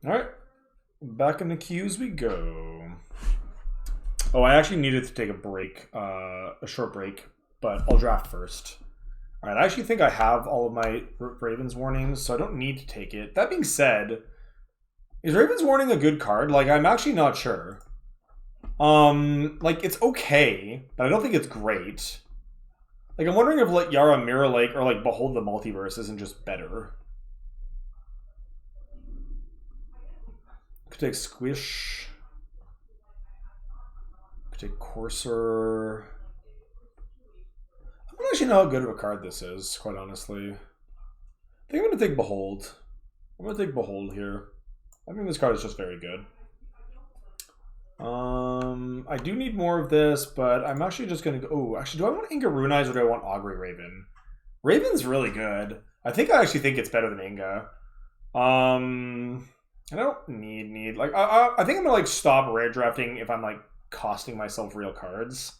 All right, back in the queues we go. Oh, I actually needed to take a break, a short break, but I'll draft first. All right, I actually think I have all of my Ravens warnings, so I don't need to take it. That being said, is Ravens warning a good card? Like, I'm actually not sure. Like, it's okay, but I don't think it's great. Like, I'm wondering if like Yara Mirror Lake or like Behold the Multiverse isn't just better. Could take Squish. Could take Courser. I don't actually know how good of a card this is, quite honestly. I think I'm going to take Behold. I'm going to take Behold here. I think this card is just very good. I do need more of this, but I'm actually just going to go... Oh, actually, do I want Inga Runize or do I want Augury Raven? Raven's really good. I actually think it's better than Inga. I don't need... Like, I think I'm going to, like, stop rare drafting if I'm, like, costing myself real cards.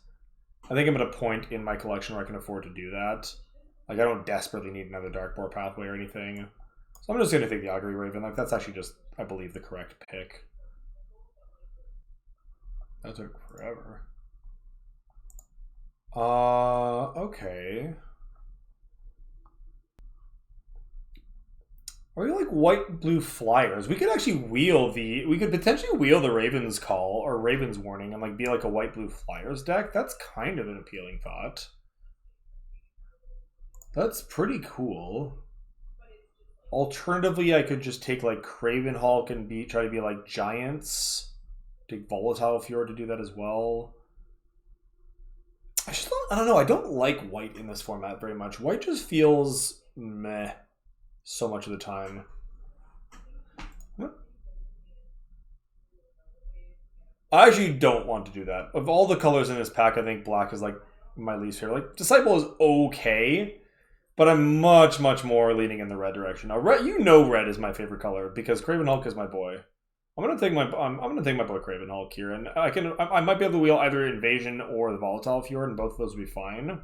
I think I'm at a point in my collection where I can afford to do that. Like, I don't desperately need another Darkboar pathway or anything. So I'm just going to take the Augury Raven. Like, that's actually just, I believe, the correct pick. That took forever. Okay. Are we like white blue flyers? We could actually we could potentially wheel the Raven's Call or Raven's Warning and like be like a white blue flyers deck. That's kind of an appealing thought. That's pretty cool. Alternatively, I could just take like Craven Hulk and try to be like Giants. Take Volatile Fjord to do that as well. I don't know. I don't like white in this format very much. White just feels meh so much of the time. I actually don't want to do that. Of all the colors in this pack, I think black is like my least favorite. Like Disciple is okay, but I'm much more leaning in the red direction. Now, red, red is my favorite color because Craven Hulk is my boy. I'm gonna take my boy Craven Hulk here, and I might be able to wheel either Invasion or the Volatile Fjord, and both of those will be fine.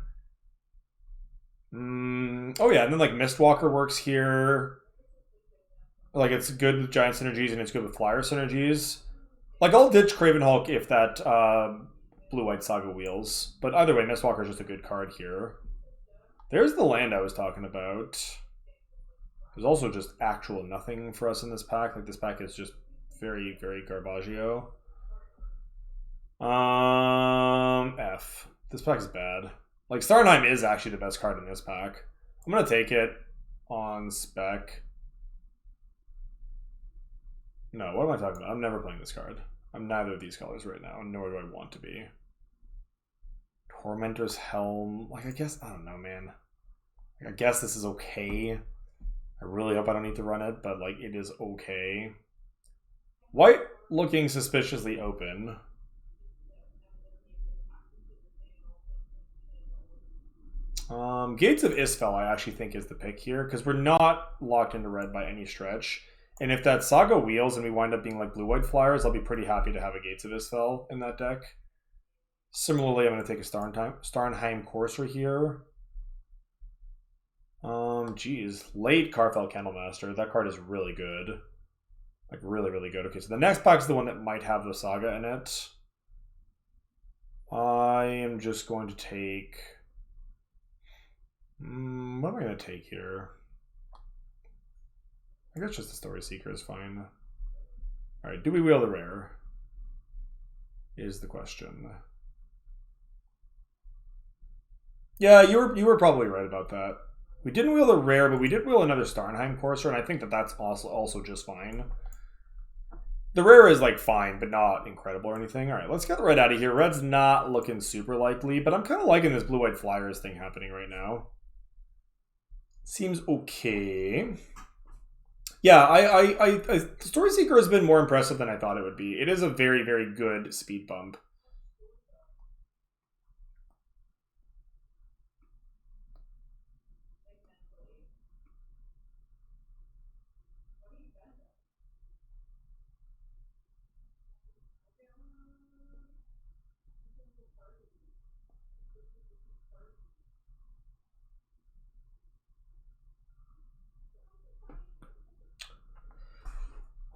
Oh yeah, and then like Mistwalker works here. Like it's good with giant synergies and it's good with flyer synergies. Like I'll ditch Craven Hulk if that Blue White Saga wheels, but either way, Mistwalker is just a good card here. There's the land I was talking about. There's also just actual nothing for us in this pack. Like this pack is just very Garbaggio. F. This pack is bad. Like Starnheim is actually the best card in this pack. I'm gonna take it on spec. No, what am I talking about? I'm never playing this card. I'm neither of these colors right now, nor do I want to be. Tormentor's Helm. Like, I guess, I don't know, man. Like, I guess this is okay. I really hope I don't need to run it, but, like, it is okay. White looking suspiciously open. Gates of Isfel I actually think is the pick here, because we're not locked into red by any stretch. And if that Saga wheels and we wind up being like blue-white flyers, I'll be pretty happy to have a Gates of Isfel in that deck. Similarly, I'm going to take a Starnheim Courser here. Geez. Late Karfell Candlemaster. That card is really good. Like, really good. Okay, so the next pack is the one that might have the Saga in it. I am just going to take... what am I going to take here? I guess just the Story Seeker is fine. Alright, do we wheel the rare? Is the question. Yeah, you were probably right about that. We didn't wheel the rare, but we did wheel another Starnheim Courser, and I think that that's also just fine. The rare is like fine, but not incredible or anything. Alright, let's get the red out of here. Red's not looking super likely, but I'm kind of liking this blue-white flyers thing happening right now. Seems okay. Yeah, Story Seeker has been more impressive than I thought it would be. It is a very good speed bump.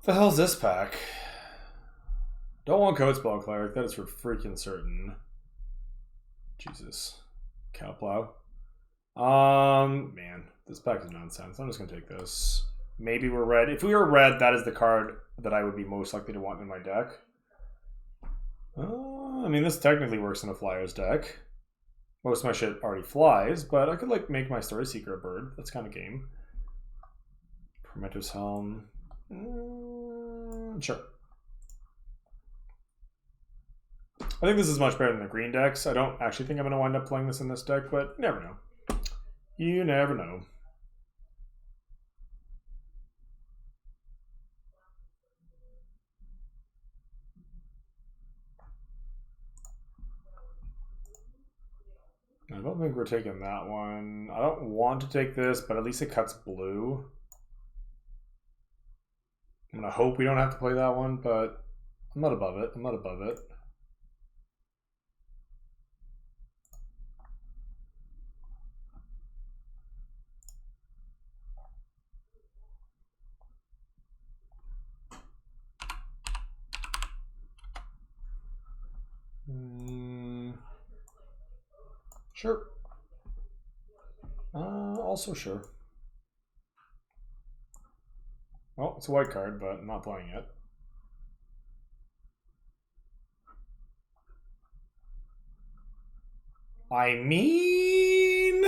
The hell's this pack? Don't want Codespell Cleric, that is for freaking certain. Jesus. Cowplow. Man, this pack is nonsense. I'm just gonna take this. Maybe we're red. If we were red, that is the card that I would be most likely to want in my deck. I mean, this technically works in a Flyers deck. Most of my shit already flies, but I could like make my Story Seeker a bird. That's kind of game. Prometheus Helm. Sure. I think this is much better than the green decks. I don't actually think I'm going to wind up playing this in this deck, but you never know. You never know. I don't think we're taking that one. I don't want to take this, but at least it cuts blue. I'm going to hope we don't have to play that one, but I'm not above it. I'm not above it. Sure. Also sure. Well, it's a white card, but I'm not playing it. I mean...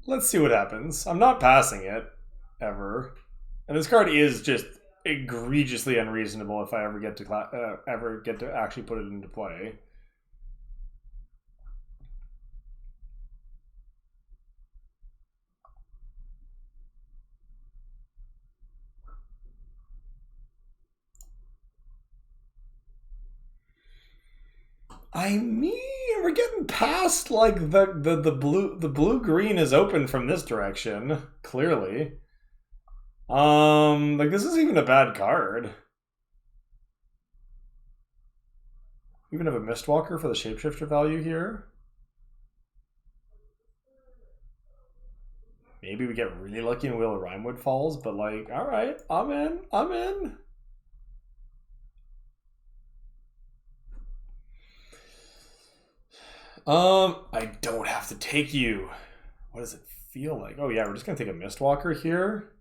Let's see what happens. I'm not passing it, ever. And this card is just egregiously unreasonable if I ever get to actually put it into play. I mean, we're getting past like the blue green is open from this direction, clearly. Like this isn't even a bad card. We even have a Mistwalker for the shapeshifter value here. Maybe we get really lucky and Wheel of Rimewood falls, but like, alright, I'm in. I don't have to take you. What does it feel like? Oh yeah, we're just gonna take a Mistwalker here.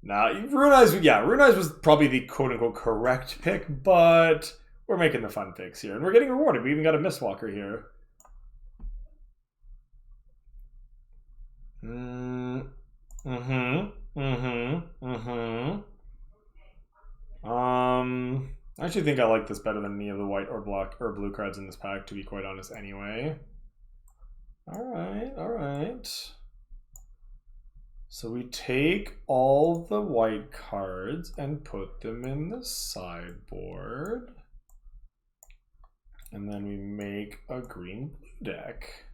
Nah, Rune Eyes was probably the quote-unquote correct pick, but we're making the fun picks here, and we're getting rewarded. We even got a Mistwalker here. I actually think I like this better than any of the white or black or blue cards in this pack, to be quite honest, anyway. Alright. So we take all the white cards and put them in the sideboard. And then we make a green-blue deck.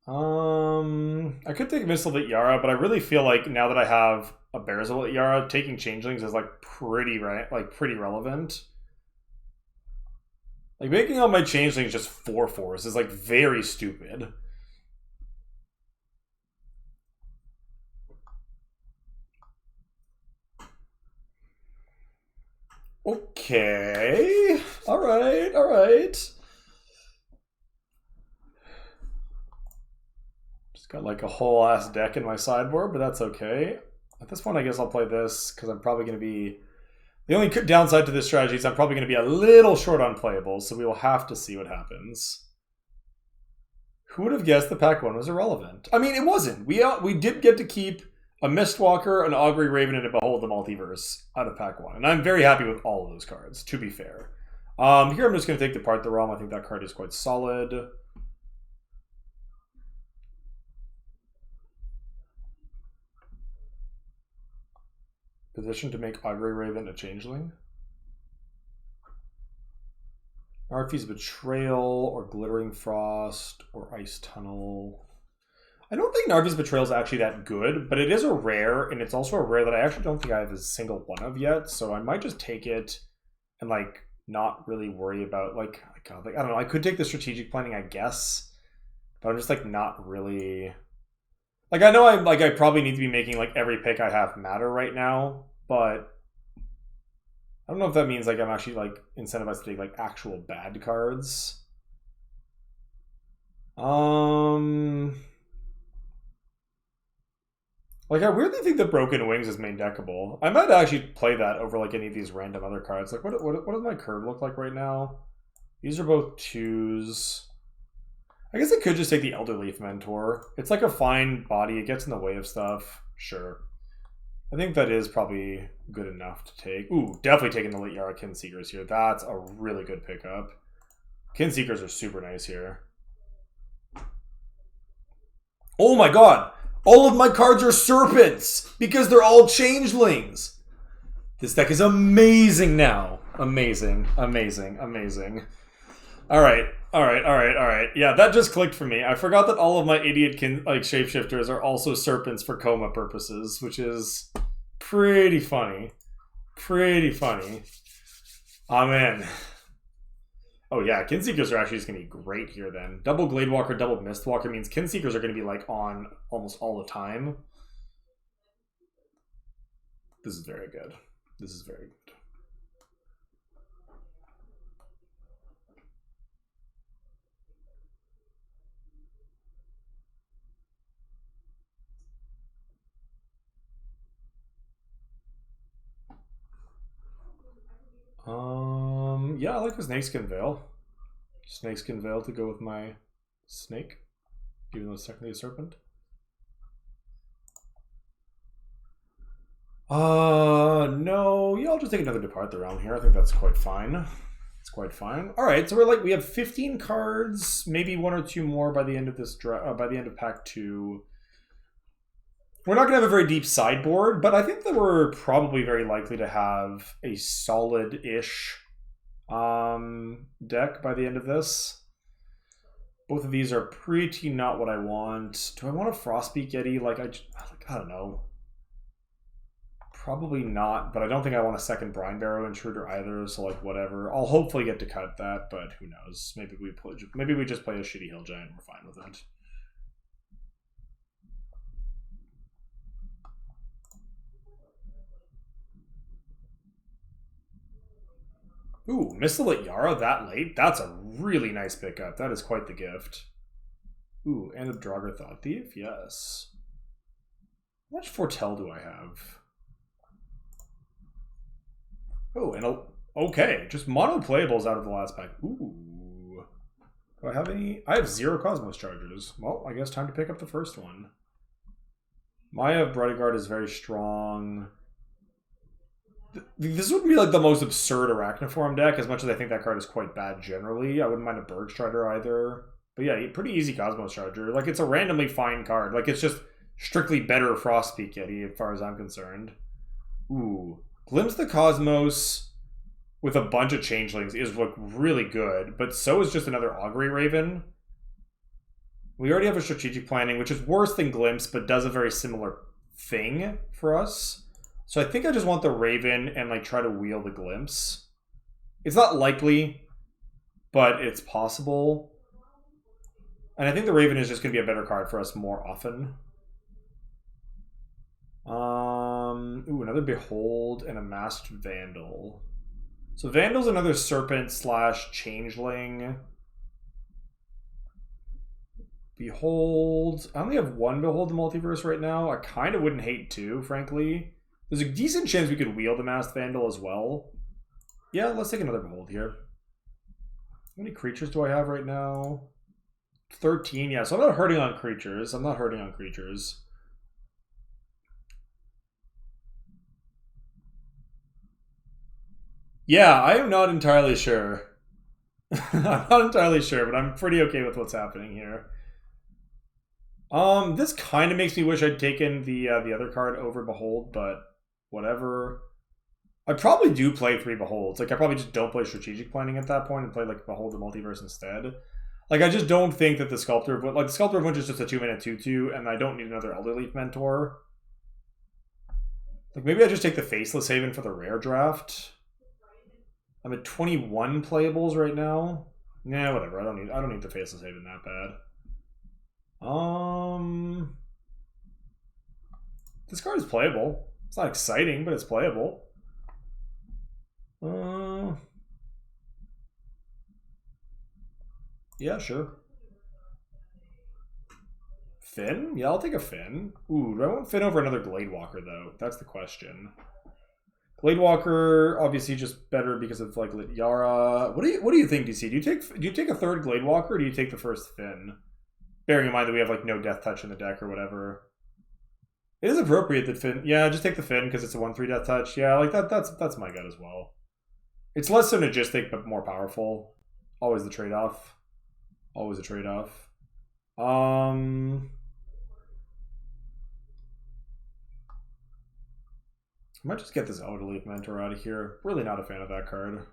I could take Mistletoe Yara, but I really feel like now that I have a Bearzul Yara, taking Changelings is like pretty relevant. Like making all my Changelings just 4/4s is like very stupid. Okay. Alright. Just got like a whole ass deck in my sideboard, but that's okay. At this point, I guess I'll play this because I'm probably going to be... The only downside to this strategy is I'm probably going to be a little short on playables, so we will have to see what happens. Who would have guessed the pack one was irrelevant? I mean, it wasn't. We did get to keep a Mistwalker, an Augury Raven, and a Behold the Multiverse out of pack one. And I'm very happy with all of those cards, to be fair. Here I'm just going to take Depart the Realm. I think that card is quite solid. Position to make Augury Raven a Changeling. Arfie's Betrayal, or Glittering Frost, or Ice Tunnel. I don't think Narva's Betrayal is actually that good, but it is a rare, and it's also a rare that I actually don't think I have a single one of yet, so I might just take it and, like, not really worry about, like, God, like, I don't know, I could take the strategic planning, I guess, but I'm just, like, not really... Like, I know I probably need to be making, like, every pick I have matter right now, but I don't know if that means, like, I'm actually, like, incentivized to take, like, actual bad cards. Like, I weirdly think that Broken Wings is main deckable. I might actually play that over, like, any of these random other cards. Like, what does my curve look like right now? These are both 2s. I guess I could just take the Elder Leaf Mentor. It's like a fine body. It gets in the way of stuff. Sure. I think that is probably good enough to take. Ooh, definitely taking the Lityara Kinseekers here. That's a really good pickup. Kinseekers are super nice here. Oh my god! All of my cards are serpents because they're all changelings. This deck is amazing now. Amazing, amazing, amazing. All right. Yeah, that just clicked for me. I forgot that all of my idiot shapeshifters are also serpents for Koma purposes, which is pretty funny. Pretty funny. Amen. Oh yeah, Kinseekers are actually just going to be great here then. Double Gladewalker, double Mistwalker means Kinseekers are going to be like on almost all the time. This is very good. This is very good. Yeah, I like the Snakeskin Veil. Snakeskin Veil to go with my snake, even though it's technically a serpent. No. Yeah, I'll just take another Depart the Realm here. I think that's quite fine. It's quite fine. All right, so we have 15 cards, maybe 1 or 2 more by the end of this by the end of pack 2. We're not going to have a very deep sideboard, but I think that we're probably very likely to have a solid-ish deck by the end of this. Both of these are pretty not what I want. Do I want a Frostbeak Yeti? I don't know. Probably not, but I don't think I want a second Brine Barrow Intruder either, so like whatever. I'll hopefully get to cut that, but who knows? Maybe we just play a shitty Hill Giant and we're fine with it. Ooh, Miss the Lityara that late? That's a really nice pickup. That is quite the gift. Ooh, and a Draugr Thought Thief? Yes. How much Foretell do I have? Oh, and okay, just mono playables out of the last pack. Ooh. Do I have any? I have 0 Cosmos Chargers. Well, I guess time to pick up the first one. Maya of Bodyguard is very strong. This would be like the most absurd Arachniform deck, as much as I think that card is quite bad generally. I wouldn't mind a Bergstrider either. But yeah, pretty easy Cosmos Charger. Like, it's a randomly fine card. Like, it's just strictly better Frostpeak Yeti, as far as I'm concerned. Ooh. Glimpse the Cosmos with a bunch of changelings is like really good, but so is just another Augury Raven. We already have a strategic planning, which is worse than Glimpse, but does a very similar thing for us. So I think I just want the Raven and like try to wheel the Glimpse. It's not likely, but it's possible. And I think the Raven is just going to be a better card for us more often. Ooh, another Behold and a Masked Vandal. So Vandal's another Serpent / Changeling. Behold. I only have 1 Behold the Multiverse right now. I kind of wouldn't hate 2, frankly. There's a decent chance we could wheel the Masked Vandal as well. Yeah, let's take another Behold here. How many creatures do I have right now? 13, yeah. So I'm not hurting on creatures. Yeah, I am not entirely sure. I'm not entirely sure, but I'm pretty okay with what's happening here. This kind of makes me wish I'd taken the other card over Behold, but whatever. I probably do play 3 Beholds. Like, I probably just don't play Strategic Planning at that point and play, like, Behold the Multiverse instead. Like, I just don't think that the Sculptor of the Sculptor of Winter is just a 2-mana 2/2, and I don't need another Elderleaf Mentor. Like, maybe I just take the Faceless Haven for the rare draft. I'm at 21 playables right now. Nah, whatever. I don't need the Faceless Haven that bad. This card is playable. It's not exciting, but it's playable. Yeah, sure. Finn? Yeah, I'll take a Finn. Ooh, do I want Finn over another Gladewalker, though? That's the question. Gladewalker, obviously just better because of, like, Lityara. What do you think, DC? Do you take a third Gladewalker, or do you take the first Finn? Bearing in mind that we have, like, no Death Touch in the deck or whatever. It is appropriate that Finn... Yeah, just take the Finn because it's a 1/3 Death Touch. Yeah, like, that's my gut as well. It's less synergistic, but more powerful. Always the trade-off. Always a trade-off. I might just get this Elderleaf Mentor out of here. Really not a fan of that card.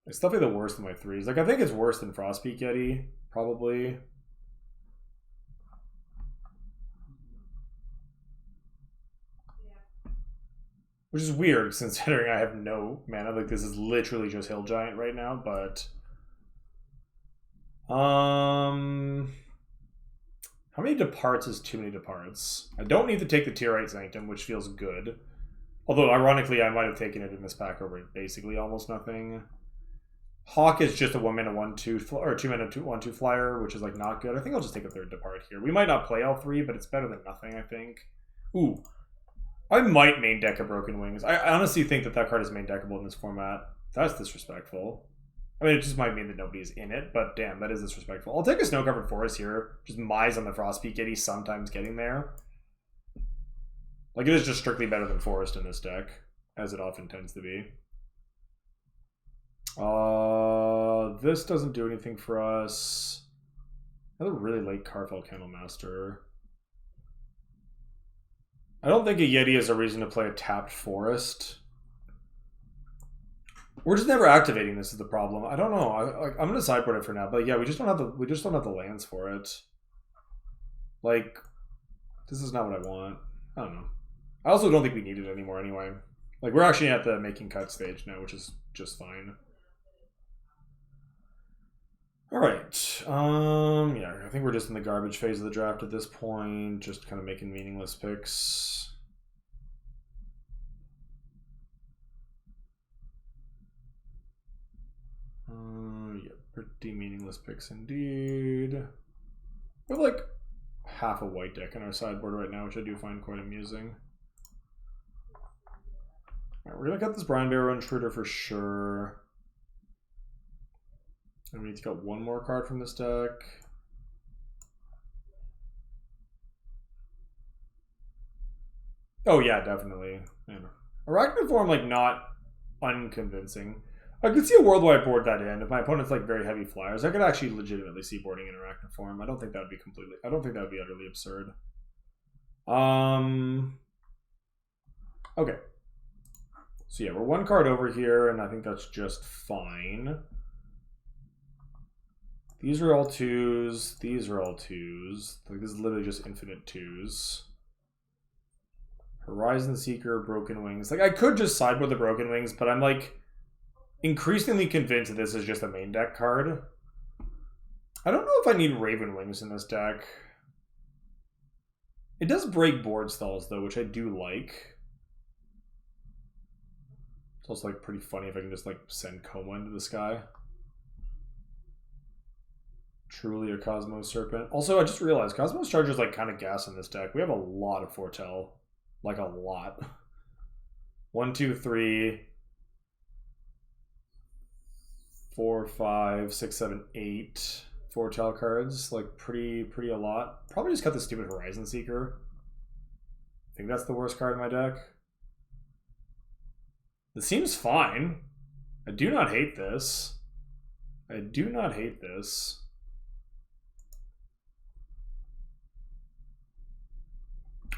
It's definitely the worst of my threes. Like, I think it's worse than Frostpeak Yeti, probably. Which is weird, considering I have no mana. Like, this is literally just Hill Giant right now, but... How many Departs is too many Departs? I don't need to take the Tyrite Sanctum, which feels good. Although, ironically, I might have taken it in this pack over basically almost nothing. Hawk is just a 1-mana 1/2 or 2-mana 1/2 flyer, which is like not good. I think I'll just take a third Depart here. We might not play all three, but it's better than nothing, I think. Ooh. I might main deck a Broken Wings. I honestly think that card is main deckable in this format. That's disrespectful. I mean, it just might mean that nobody's in it, but damn, that is disrespectful. I'll take a Snow-Covered Forest here. Just Mise on the Frostpeak Yeti sometimes getting there. Like, it is just strictly better than Forest in this deck, as it often tends to be. This doesn't do anything for us. Another really late Carfell Candlemaster. I don't think a Yeti is a reason to play a tapped Forest. We're just never activating this is the problem. I don't know. I'm gonna sideboard it for now, but yeah, we just don't have the lands for it. Like, this is not what I want. I don't know. I also don't think we need it anymore anyway. Like, we're actually at the making cut stage now, which is just fine. Alright. Yeah, I think we're just in the garbage phase of the draft at this point, just kind of making meaningless picks. Yeah, pretty meaningless picks indeed. We have like half a white deck in our sideboard right now, which I do find quite amusing. Alright, we're gonna cut this Brine Barrow Intruder for sure. And we need to get one more card from this deck. Oh yeah, definitely. Yeah. Arachnid Form, like, not unconvincing. I could see a world where I board that in. If my opponent's like very heavy flyers, I could actually legitimately see boarding in Arachnid Form. I don't think that would be utterly absurd. Okay. So yeah, we're one card over here, and I think that's just fine. These are all twos. These are all twos. Like, this is literally just infinite twos. Horizon Seeker, Broken Wings. Like, I could just sideboard the Broken Wings, but I'm like increasingly convinced that this is just a main deck card. I don't know if I need Raven Wings in this deck. It does break board stalls though, which I do like. It's also like pretty funny if I can just like send Koma into the sky. Truly a Cosmos Serpent. Also, I just realized Cosmos Charger is like kind of gas in this deck. We have a lot of Foretell. Like a lot. 1, 2, 3, 4, 5, 6, 7, 8 Foretell cards. Like pretty a lot. Probably just cut the stupid Horizon Seeker. I think that's the worst card in my deck. This seems fine. I do not hate this. I do not hate this.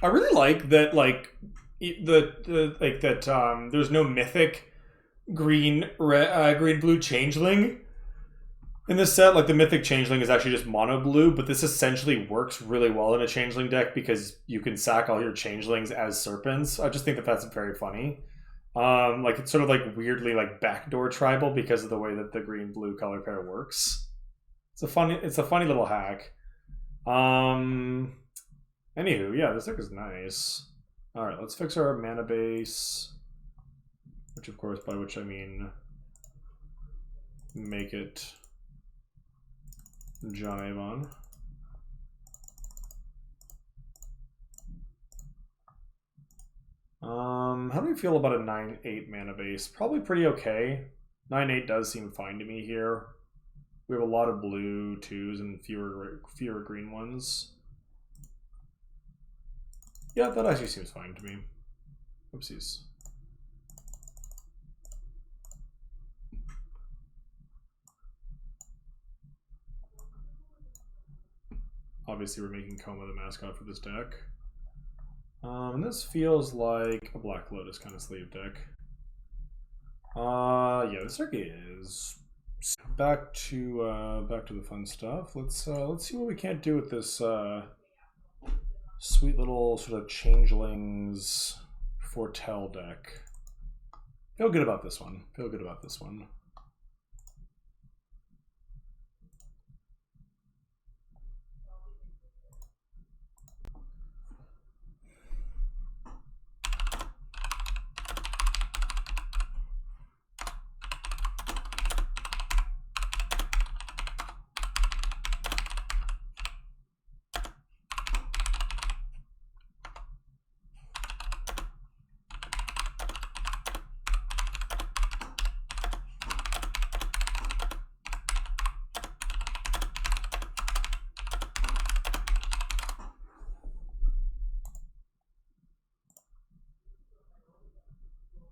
I really like that, like there's no mythic green blue changeling. In this set, like the Mythic Changeling is actually just mono blue, but this essentially works really well in a Changeling deck because you can sack all your Changelings as Serpents. I just think that that's very funny. Like it's sort of like weirdly like backdoor tribal because of the way that the green-blue color pair works. It's a funny little hack. Anywho, yeah, this deck is nice. All right, let's fix our mana base, which of course, by which I mean make it John Avon. How do we feel about a 9/8 mana base? Probably pretty okay. 9/8 does seem fine to me here. We have a lot of blue twos and fewer green ones. Yeah, that actually seems fine to me. Oopsies. Obviously, we're making Koma the mascot for this deck. And this feels like a Black Lotus kind of sleeve deck. Yeah, this deck is. Back to the fun stuff. Let's see what we can't do with this sweet little sort of Changelings Foretell deck. Feel good about this one. Feel good about this one.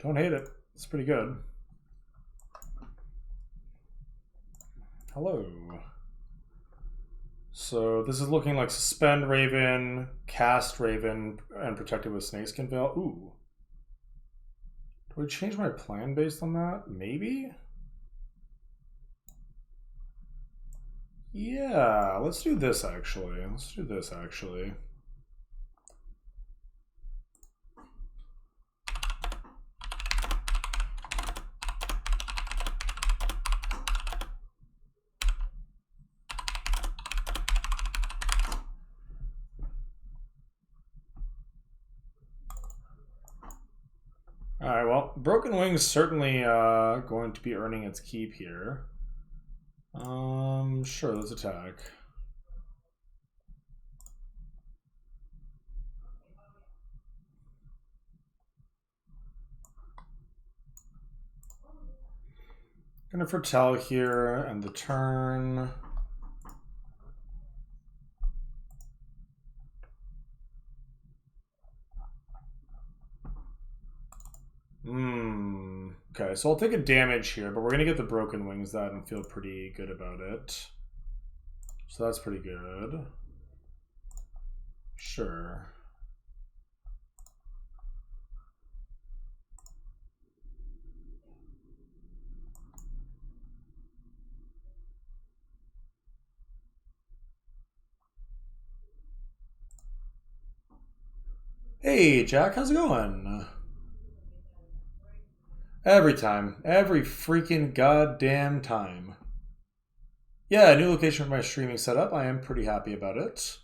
Don't hate it. It's pretty good. Hello. So this is looking like Suspend Raven, Cast Raven, and Protected with Snakeskin Veil. Ooh. Do I change my plan based on that? Maybe? Yeah, let's do this actually. Let's do this actually. Alright, well, Broken Wing's certainly going to be earning its keep here. Sure, let's attack. Gonna foretell here and the turn. Okay, so I'll take a damage here, but we're gonna get the Broken Wings that and feel pretty good about it. So that's pretty good. Sure. Hey, Jack, how's it going? Every time. Every freaking goddamn time. Yeah, new location for my streaming setup. I am pretty happy about it.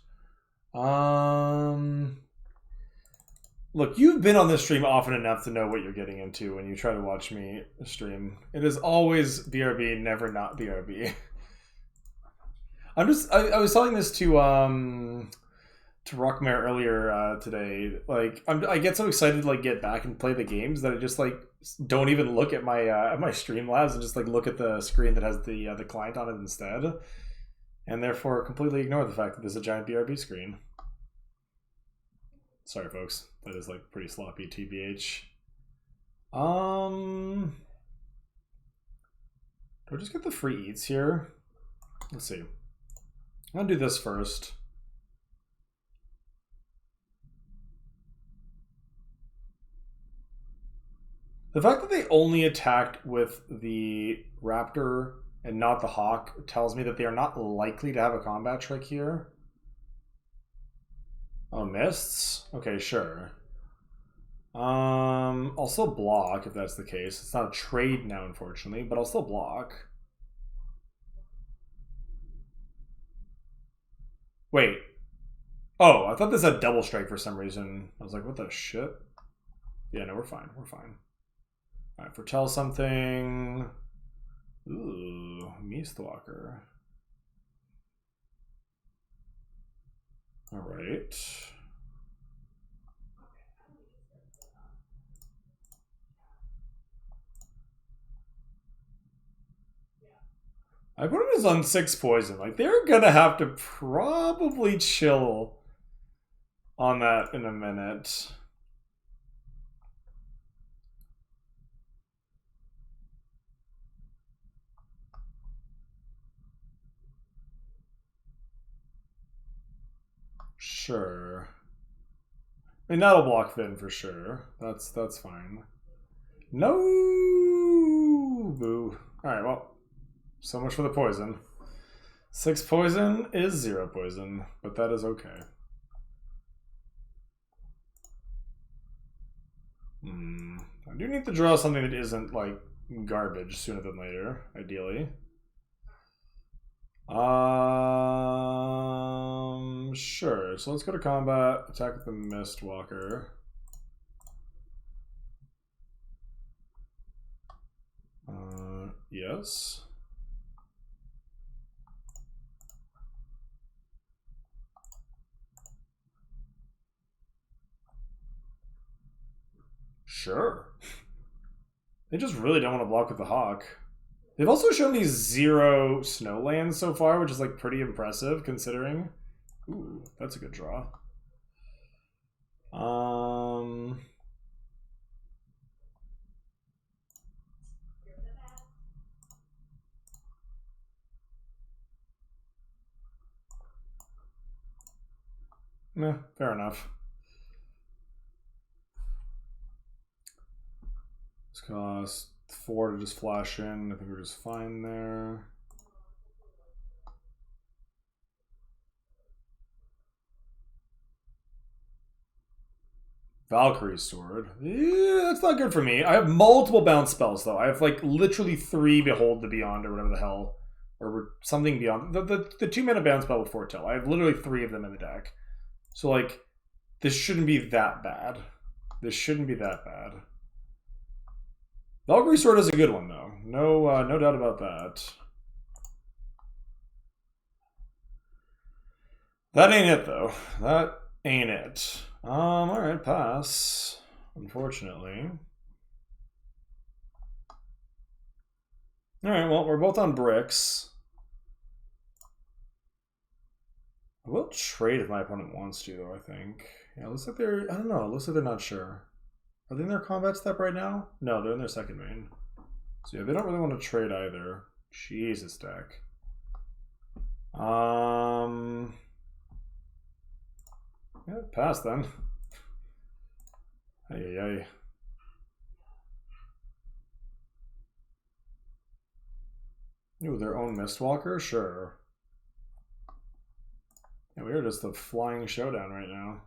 Look, you've been on this stream often enough to know what you're getting into when you try to watch me stream. It is always BRB, never not BRB. I was telling this to Rockmare earlier today. Like, I get so excited to like get back and play the games that I just like don't even look at my Streamlabs and just like look at the screen that has the client on it instead, and therefore completely ignore the fact that there's a giant BRB screen. Sorry, folks. That is like pretty sloppy, TBH. Do I just get the free eats here? Let's see. I'll do this first. The fact that they only attacked with the Raptor and not the Hawk tells me that they are not likely to have a combat trick here. Oh, mists? Okay, sure. I'll still block if that's the case. It's not a trade now, unfortunately, but I'll still block. Wait. Oh, I thought this had double strike for some reason. I was like, what the shit? Yeah, no, we're fine. We're fine. Alright, foretell something. Ooh, Mistwalker. Alright. I put him as on 6 poison. Like, they're gonna have to probably chill on that in a minute. Sure. I mean, that'll block Finn for sure. That's fine. No! Boo. Alright, well. So much for the poison. 6 poison is 0 poison, but that is okay. I do need to draw something that isn't, like, garbage sooner than later, ideally. Sure. So let's go to combat, attack with the Mistwalker. Yes. Sure. They just really don't want to block with the Hawk. They've also shown me 0 snowlands so far, which is like pretty impressive considering. Ooh, that's a good draw. Meh, fair enough. This costs 4 to just flash in. I think we're just fine there. Valkyrie Sword. Yeah, that's not good for me. I have multiple bounce spells, though. I have, like, literally 3 Behold the Beyond or whatever the hell. Or something beyond. The 2-mana bounce spell with Foretell. I have literally 3 of them in the deck. So, like, this shouldn't be that bad. This shouldn't be that bad. Valkyrie Sword is a good one, though. No doubt about that. That ain't it, though. That ain't it. Alright, pass. Unfortunately. Alright, well, we're both on bricks. I will trade if my opponent wants to, though, I think. Yeah, it looks like they're... I don't know. It looks like they're not sure. Are they in their combat step right now? No, they're in their second main. So yeah, they don't really want to trade either. Jesus, deck. Yeah, pass then. Ay. Ooh, their own Mistwalker? Sure. Yeah, we are just a flying showdown right now.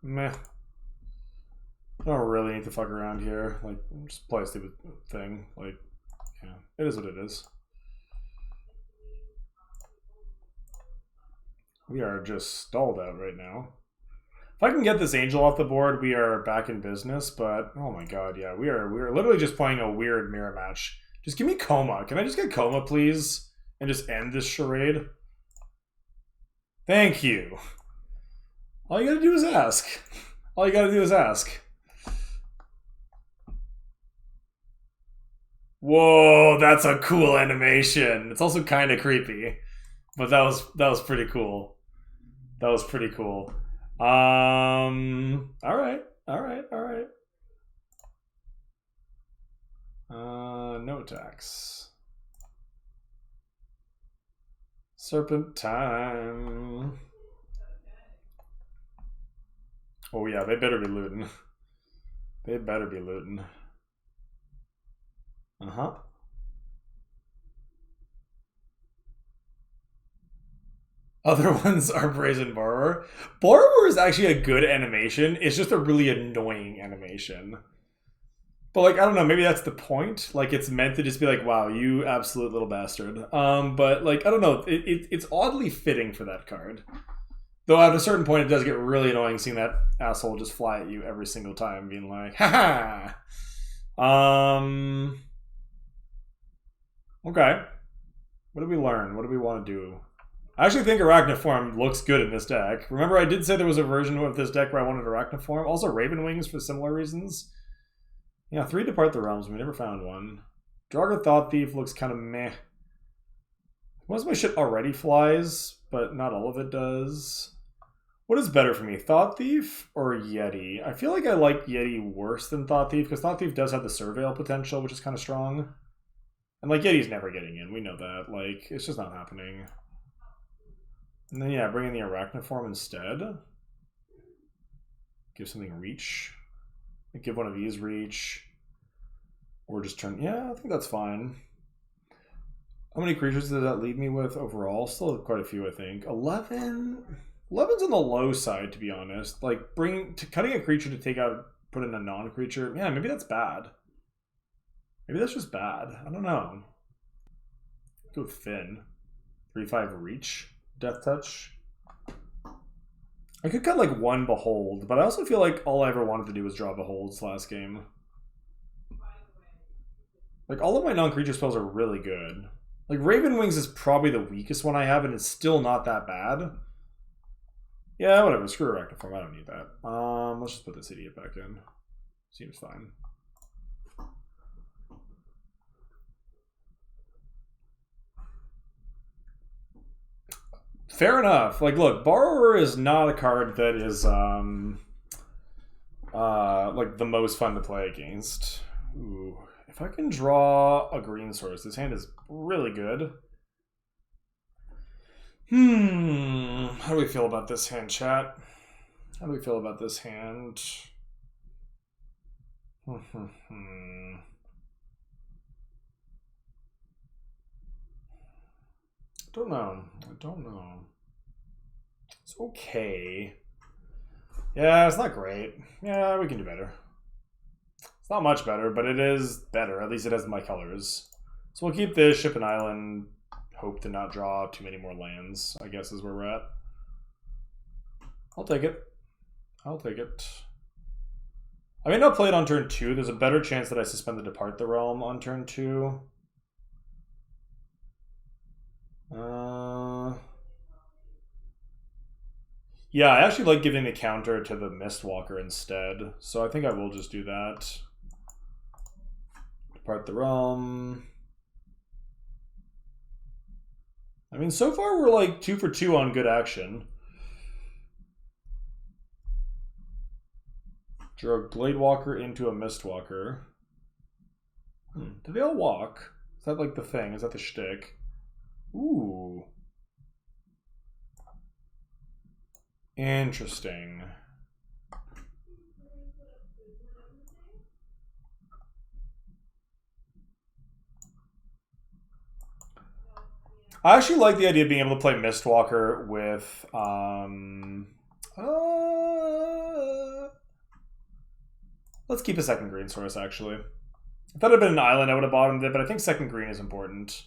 Meh. I don't really need to fuck around here. Like, just play a stupid thing. Like, yeah, it is what it is. We are just stalled out right now. If I can get this angel off the board, we are back in business. But oh my god, yeah, we are literally just playing a weird mirror match. Just give me Koma. Can I just get Koma, please, and just end this charade? Thank you. All you gotta do is ask. All you gotta do is ask. Whoa, that's a cool animation. It's also kind of creepy, but that was pretty cool. That was pretty cool. All right. No attacks. Serpentine. Oh yeah, they better be looting. They better be looting. Uh-huh. Other ones are Brazen Borrower. Borrower is actually a good animation. It's just a really annoying animation. But like, I don't know, maybe that's the point. Like, it's meant to just be like, wow, you absolute little bastard. But like, I don't know, it's oddly fitting for that card. Though at a certain point, it does get really annoying seeing that asshole just fly at you every single time, being like, haha. Okay. What did we learn? What do we want to do? I actually think Arachniform looks good in this deck. Remember, I did say there was a version of this deck where I wanted Arachniform. Also, Raven Wings for similar reasons. Yeah, 3 Depart the Realms. We never found one. Draugr Thought Thief looks kind of meh. Most of my shit already flies, but not all of it does. What is better for me, Thought Thief or Yeti? I feel like I like Yeti worse than Thought Thief, because Thought Thief does have the Surveil potential, which is kind of strong. And like, Yeti's never getting in. We know that. Like, it's just not happening. And then, yeah, bring in the Arachniform instead. Give something reach. Give one of these reach. Or just turn... Yeah, I think that's fine. How many creatures does that leave me with overall? Still quite a few, I think. 11? 11's on the low side, to be honest. Like, cutting a creature to take out... Put in a non-creature... Yeah, maybe that's bad. Maybe that's just bad. I don't know. Go Finn. 3/5 reach. Death Touch. I could cut like 1 Behold, but I also feel like all I ever wanted to do was draw Beholds last game. Like, all of my non-creature spells are really good. Like, Raven Wings is probably the weakest one I have, and it's still not that bad. Yeah, whatever. Screw Arachniform. I don't need that. Let's just put this idiot back in. Seems fine. Fair enough. Like, look, Borrower is not a card that is, like, the most fun to play against. Ooh. If I can draw a green source, this hand is really good. How do we feel about this hand, chat? How do we feel about this hand? Don't know. I don't know. It's okay. Yeah, it's not great. Yeah, we can do better. It's not much better, but it is better. At least it has my colors. So we'll keep this, ship an island, hope to not draw too many more lands, I guess is where we're at. I'll take it. I'll take it. I may not play it on turn 2. There's a better chance that I suspend the Depart the Realm on turn 2. Yeah, I actually like giving the counter to the Mistwalker instead, so I think I will just do that. Depart the Realm. I mean, so far we're like 2 for 2 on good action. Draw a Bladewalker into a Mistwalker. Do they all walk? Is that like the thing? Is that the shtick? Ooh. Interesting. I actually like the idea of being able to play Mistwalker with let's keep a second green source, actually. If that had been an island, I would have bottomed it, but I think second green is important.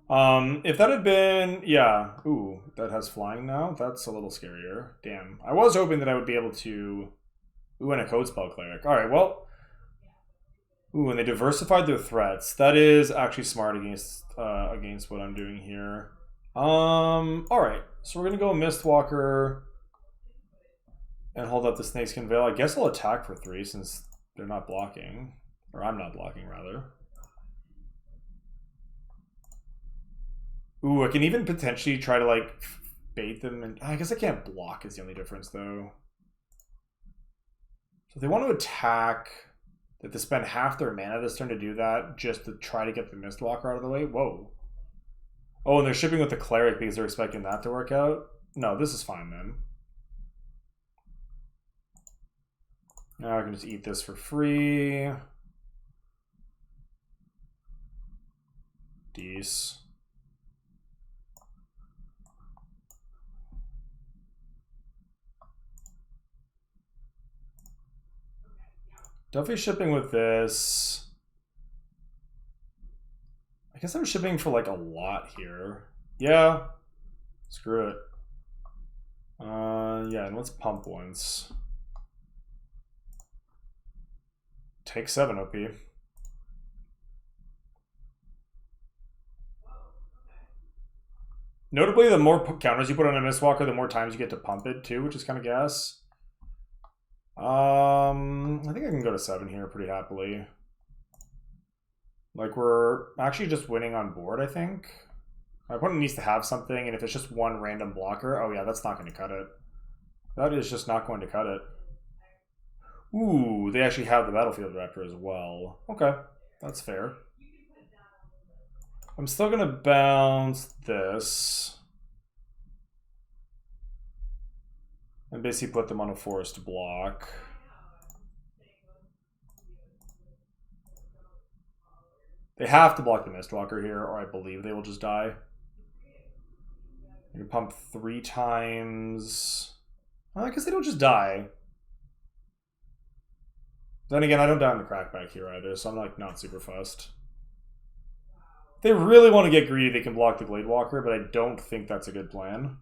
If that had been, yeah, ooh, that has flying now. That's a little scarier. Damn. I was hoping that I would be able to, ooh, and a Codespell Cleric. All right, well, ooh, and they diversified their threats. That is actually smart against what I'm doing here. All right, so we're gonna go Mistwalker and hold up the Snakeskin Veil. I guess I'll attack for 3 since they're not blocking, or I'm not blocking rather. Ooh, I can even potentially try to, like, bait them. And I guess I can't block is the only difference, though. So if they want to attack... That they spend half their mana this turn to do that just to try to get the Mistwalker out of the way? Whoa. Oh, and they're shipping with the Cleric because they're expecting that to work out? No, this is fine then. Now I can just eat this for free. Dece. Definitely shipping with this. I guess I'm shipping for like a lot here. Yeah. Screw it. Yeah, and let's pump once. Take 7 OP. Notably, the more counters you put on a Mistwalker, the more times you get to pump it too, which is kind of gas. I think I can go to 7 here pretty happily. Like, we're actually just winning on board, I think. My opponent needs to have something, and if it's just one random blocker, oh yeah, that's not going to cut it. That is just not going to cut it. Ooh, they actually have the Battlefield Raptor as well. Okay, that's fair. I'm still going to bounce this. And basically put them on a forest block. They have to block the Mistwalker here, or I believe they will just die. You can pump 3 times. Well, I guess they don't just die. Then again, I don't die on the crackback here either, so I'm like not super fussed. If they really want to get greedy, they can block the Gladewalker, but I don't think that's a good plan.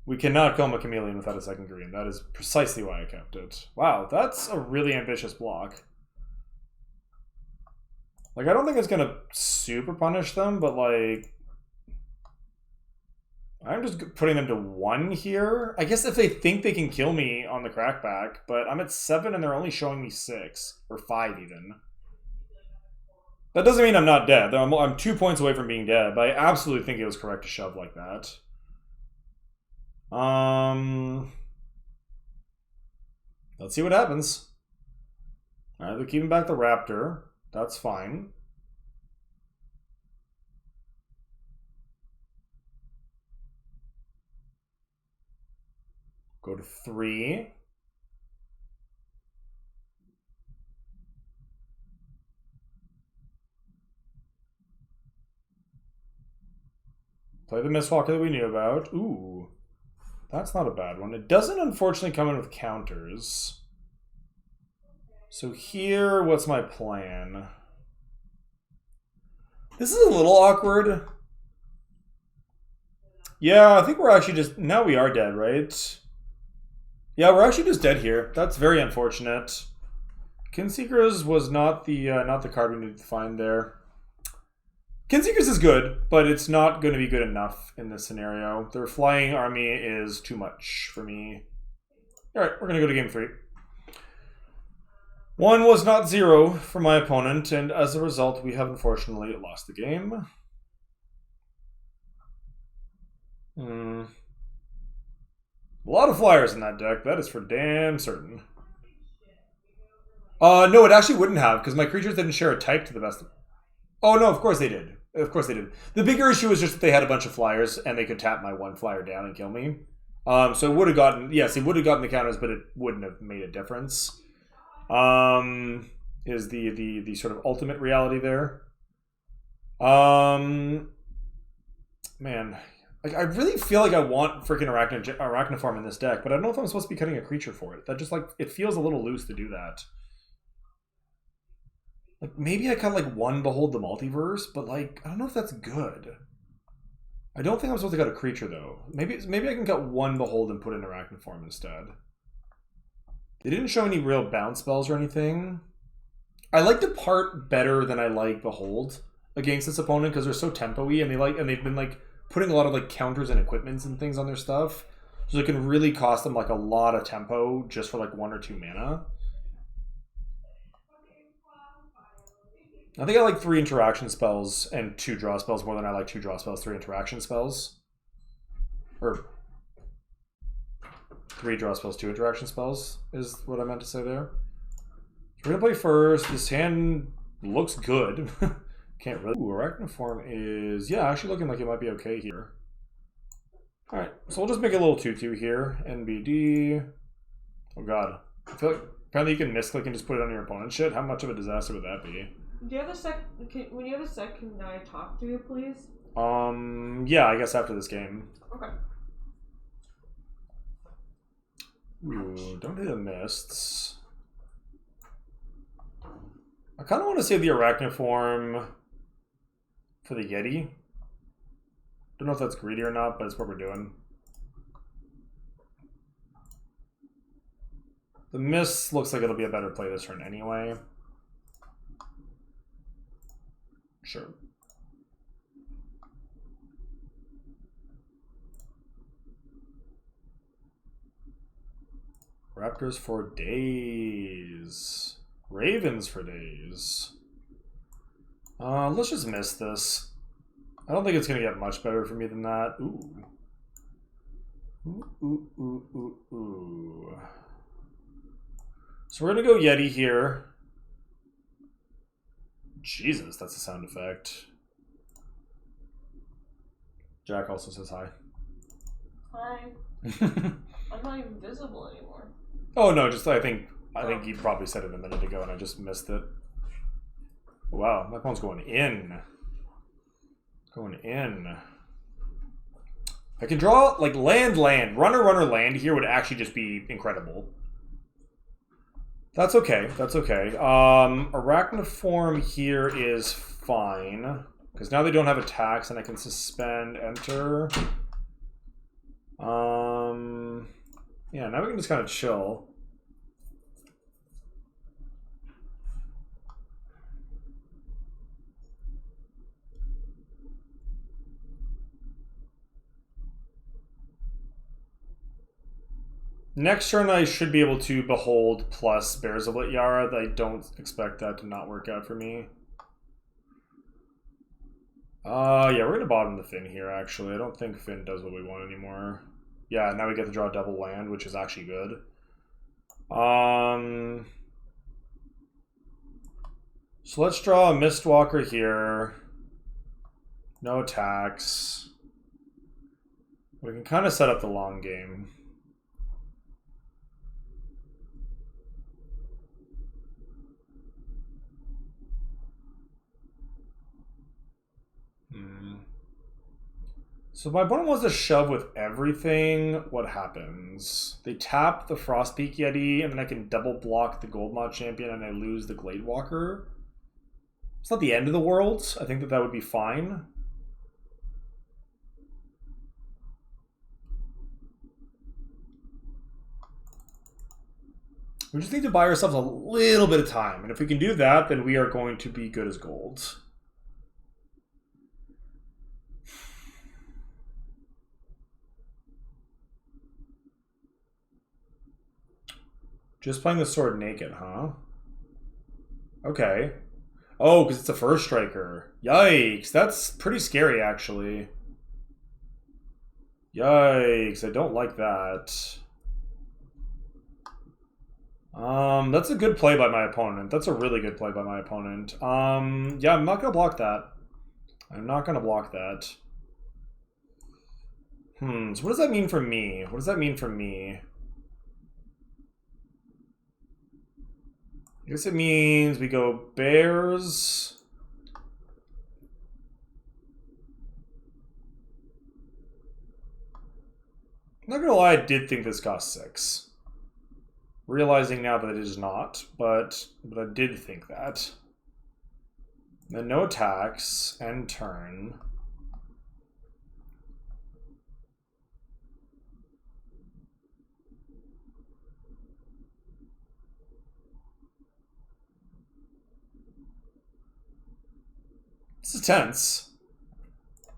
We cannot Koma Chameleon without a second green. That is precisely why I kept it. Wow, that's a really ambitious block. Like, I don't think it's going to super punish them, but, like, I'm just putting them to 1 here. I guess if they think they can kill me on the crackback, but I'm at 7 and they're only showing me 6, or 5 even. That doesn't mean I'm not dead. I'm 2 points away from being dead, but I absolutely think it was correct to shove like that. Let's see what happens. Alright, they're keeping back the Raptor. That's fine. Go to 3. Play the Mistwalker that we knew about. Ooh. That's not a bad one. It doesn't unfortunately come in with counters. So here, what's my plan? This is a little awkward. Yeah, I think we're actually just... Now we are dead, right? Yeah, we're actually just dead here. That's very unfortunate. Kinseekers was not the card we needed to find there. Kinseekers is good, but it's not going to be good enough in this scenario. Their flying army is too much for me. Alright, we're going to go to game 3. 1 was not 0 for my opponent, and as a result, we have unfortunately lost the game. A lot of flyers in that deck, that is for damn certain. No, it actually wouldn't have, because my creatures didn't share a type to the best. Oh, no, of course they did. Of course they did. The bigger issue was just that they had a bunch of flyers, and they could tap my 1 flyer down and kill me. So it would have gotten, yes, it would have gotten the counters, but it wouldn't have made a difference. Is the sort of ultimate reality there. Man, like I really feel like I want freaking Arachniform in this deck, but I don't know if I'm supposed to be cutting a creature for it. That just like it feels a little loose to do that. Like maybe I cut like 1 Behold the Multiverse, but like I don't know if that's good. I don't think I'm supposed to cut a creature though. Maybe I can cut 1 Behold and put in Arachniform instead. They didn't show any real bounce spells or anything. I like Depart better than I like Behold against this opponent because they're so tempo-y and they've been like putting a lot of like counters and equipments and things on their stuff. So it can really cost them like a lot of tempo just for like 1 or 2 mana. I think I like 3 interaction spells and 2 draw spells more than I like 2 draw spells, 3 interaction spells. Or 3 draw spells, 2 interaction spells is what I meant to say there. So we're gonna play first. This hand looks good. Can't really. Ooh, Arachniform is, yeah, actually looking like it might be okay here. Alright, so we'll just make a little 2-2 here. NBD. Oh god. I feel like apparently you can misclick and just put it on your opponent's shit. How much of a disaster would that be? Do you have a sec? When you have a sec, can I talk to you, please? Yeah, I guess after this game. Okay. Ooh, don't hit the mists. I kind of want to save the Arachniform for the Yeti. Don't know if that's greedy or not, but it's what we're doing. The mist looks like it'll be a better play this turn anyway. Sure. Raptors for days. Ravens for days. Let's just miss this. I don't think it's going to get much better for me than that. Ooh. Ooh. So we're going to go Yeti here. Jesus, that's a sound effect. Jack also says hi. Hi. I'm not even visible anymore. Oh no, just I think he probably said it a minute ago and I just missed it. Wow, my phone's going in. Going in. I can draw like land. Runner, land here would actually just be incredible. That's okay. That's okay. Arachniform here is fine. Because now they don't have attacks and I can suspend, enter. Yeah, now we can just kind of chill. Next turn I should be able to Behold plus Bears of Lityara. I don't expect that to not work out for me. Yeah, we're gonna bottom the Finn here actually. I don't think Finn does what we want anymore. Yeah, now we get to draw double land, which is actually good. So let's draw a Mistwalker here. No attacks. We can kind of set up the long game. So if my opponent wants to shove with everything, what happens? They tap the Frostpeak Yeti, and then I can double block the Goldmod Champion, and I lose the Gladewalker. It's not the end of the world. I think that would be fine. We just need to buy ourselves a little bit of time, and if we can do that, then we are going to be good as gold. Just playing the sword naked, huh? Okay. Oh, because it's a first striker. Yikes, that's pretty scary, actually. Yikes, I don't like that. That's a good play by my opponent. That's a really good play by my opponent. Yeah, I'm not gonna block that. I'm not gonna block that. So what does that mean for me? What does that mean for me? I guess it means we go Bears. I'm not gonna lie, I did think this cost 6. Realizing now that it is not, but I did think that. Then no attacks, end turn. This is tense.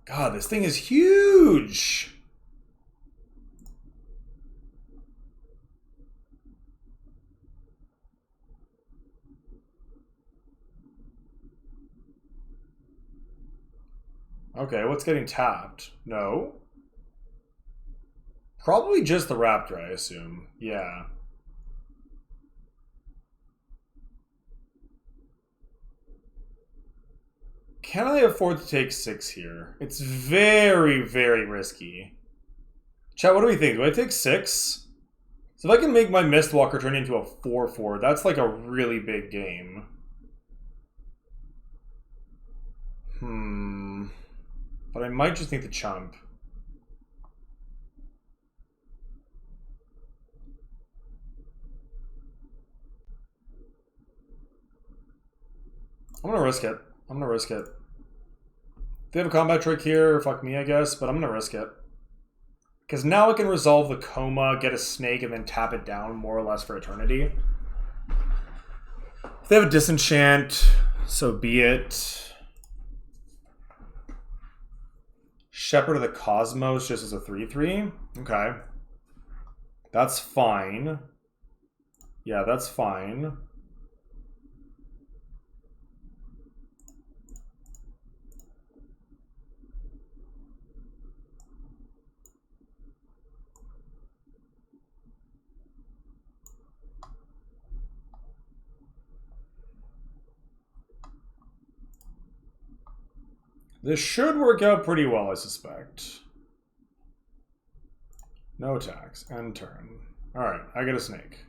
God, this thing is huge. Okay, what's getting tapped? No. Probably just the Raptor, I assume. Yeah. Can I afford to take 6 here? It's very, very risky. Chat, what do we think? Do I take 6? So if I can make my Mistwalker turn into a 4/4, that's like a really big game. But I might just need the chump. I'm gonna risk it. I'm gonna risk it. They have a combat trick here, fuck me, I guess, but I'm gonna risk it. Because now I can resolve the Koma, get a snake, and then tap it down more or less for eternity. If they have a disenchant, so be it. Shepherd of the Cosmos just as a 3/3. Okay. That's fine. Yeah, that's fine. This should work out pretty well, I suspect. No attacks. End turn. Alright, I get a snake.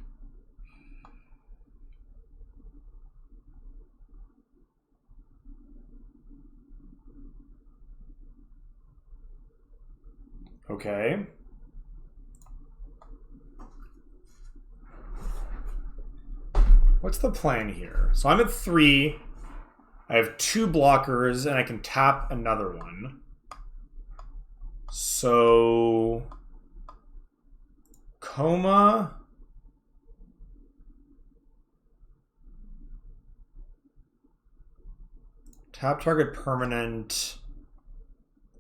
Okay. What's the plan here? So I'm at 3. I have 2 blockers, and I can tap another one. So... Koma... Tap target permanent.